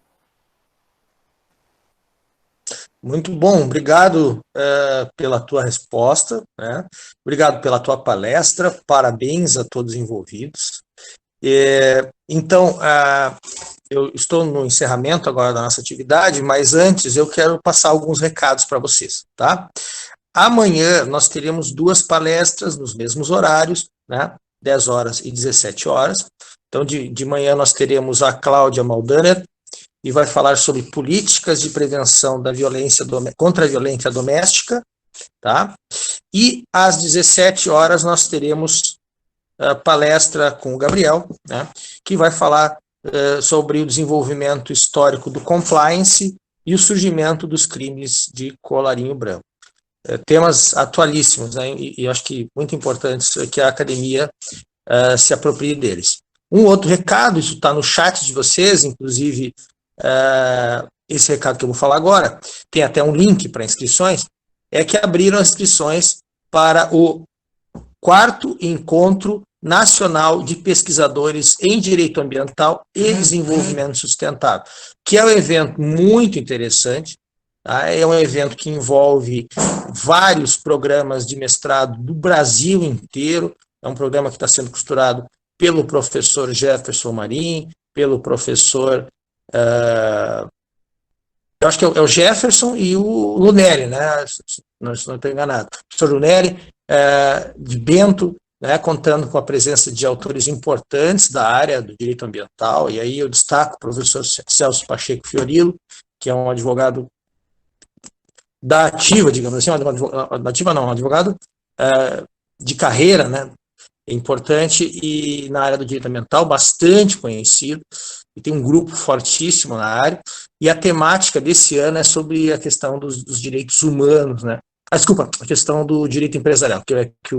[SPEAKER 7] Muito bom, obrigado pela tua resposta, né? Obrigado pela tua palestra, parabéns a todos envolvidos. Então, eu estou no encerramento agora da nossa atividade, mas antes eu quero passar alguns recados para vocês, tá? Amanhã nós teremos 2 palestras nos mesmos horários, né? 10 horas e 17 horas. Então, de manhã nós teremos a Cláudia Maldaner, e vai falar sobre políticas de prevenção da violência contra a violência doméstica, tá? E às 17 horas nós teremos a palestra com o Gabriel, né, que vai falar sobre o desenvolvimento histórico do compliance e o surgimento dos crimes de colarinho branco. Temas atualíssimos, né, e acho que muito importantes que a academia se aproprie deles. Um outro recado, isso está no chat de vocês, inclusive esse recado que eu vou falar agora, tem até um link para inscrições, é que abriram as inscrições para o 4º Encontro Nacional de Pesquisadores em Direito Ambiental e Desenvolvimento Sustentável, que é um evento muito interessante, tá? É um evento que envolve vários programas de mestrado do Brasil inteiro, é um programa que está sendo costurado pelo professor Jefferson Marim, pelo professor Eu acho que é o Jefferson e o Lunelli, né? Se não estou enganado. O professor Lunelli, de Bento, né, contando com a presença de autores importantes da área do direito ambiental, e aí eu destaco o professor Celso Pacheco Fiorilo, que é um advogado da ativa, digamos assim, um advogado de carreira, né, importante, e na área do direito ambiental, bastante conhecido, e tem um grupo fortíssimo na área, e a temática desse ano é sobre a questão dos direitos humanos, né, desculpa, a questão do direito empresarial, que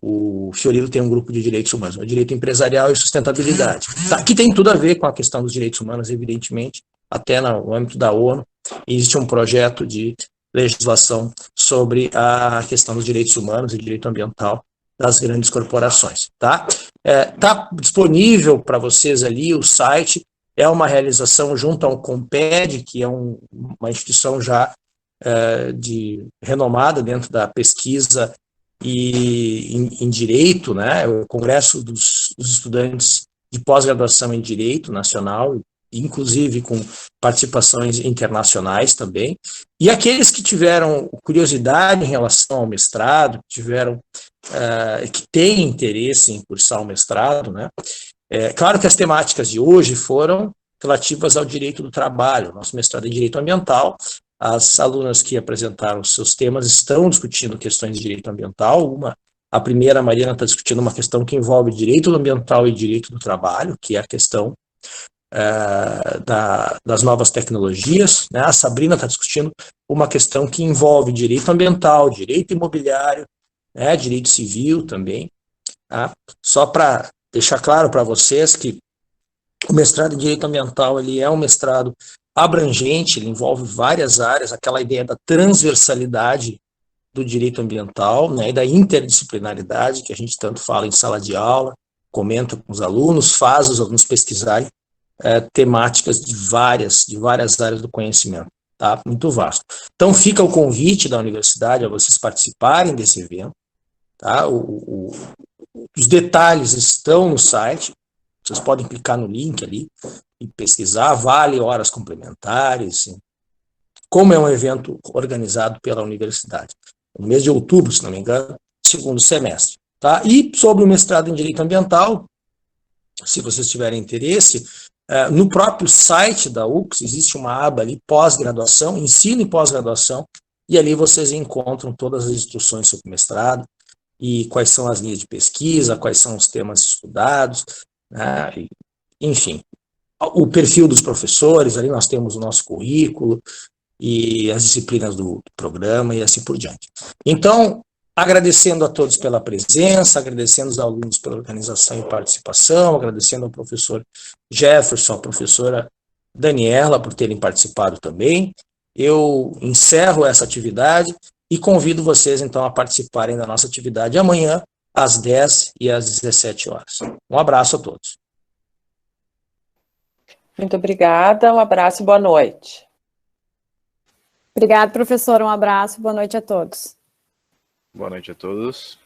[SPEAKER 7] o Fiorilo tem um grupo de direitos humanos, o direito empresarial e sustentabilidade, que tem tudo a ver com a questão dos direitos humanos, evidentemente, até no âmbito da ONU, existe um projeto de legislação sobre a questão dos direitos humanos e direito ambiental das grandes corporações, tá? Tá disponível para vocês ali o site, é uma realização junto ao Comped, que é uma instituição já renomada dentro da pesquisa e em direito, né? O Congresso dos Estudantes de Pós-Graduação em Direito Nacional, inclusive com participações internacionais também, e aqueles que tiveram curiosidade em relação ao mestrado, que têm interesse em cursar o mestrado, né? Claro que as temáticas de hoje foram relativas ao direito do trabalho, nosso mestrado em direito ambiental. As alunas que apresentaram seus temas estão discutindo questões de direito ambiental. A primeira, a Mariana, está discutindo uma questão que envolve direito ambiental e direito do trabalho, que é a questão das novas tecnologias, né? A Sabrina está discutindo uma questão que envolve direito ambiental, direito imobiliário, né? Direito civil também, tá? Só para deixar claro para vocês que o mestrado em direito ambiental ele é um mestrado abrangente, ele envolve várias áreas, aquela ideia da transversalidade do direito ambiental, né? E da interdisciplinaridade que a gente tanto fala em sala de aula, comenta com os alunos, faz os alunos pesquisarem temáticas de várias áreas do conhecimento, tá? Muito vasto. Então fica o convite da universidade a vocês participarem desse evento, tá? Os detalhes estão no site, vocês podem clicar no link ali e pesquisar, vale horas complementares, como é um evento organizado pela universidade, no mês de outubro, se não me engano, segundo semestre, tá? E sobre o mestrado em Direito Ambiental, se vocês tiverem interesse, no próprio site da UX existe uma aba ali, pós-graduação, ensino e pós-graduação, e ali vocês encontram todas as instruções sobre o mestrado, e quais são as linhas de pesquisa, quais são os temas estudados, né? Enfim, o perfil dos professores, ali nós temos o nosso currículo, e as disciplinas do programa, e assim por diante. Então, agradecendo a todos pela presença, agradecendo os alunos pela organização e participação, agradecendo ao professor Jefferson, a professora Daniela por terem participado também. Eu encerro essa atividade e convido vocês, então, a participarem da nossa atividade amanhã, às 10 e às 17 horas. Um abraço a todos.
[SPEAKER 4] Muito obrigada, um abraço e boa noite.
[SPEAKER 5] Obrigada, professor, um abraço, boa noite a todos.
[SPEAKER 1] Boa noite a todos.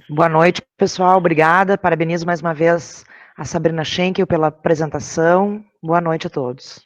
[SPEAKER 3] Boa noite, pessoal. Obrigada. Parabenizo mais uma vez a Sabrina Schenkel pela apresentação. Boa noite a todos.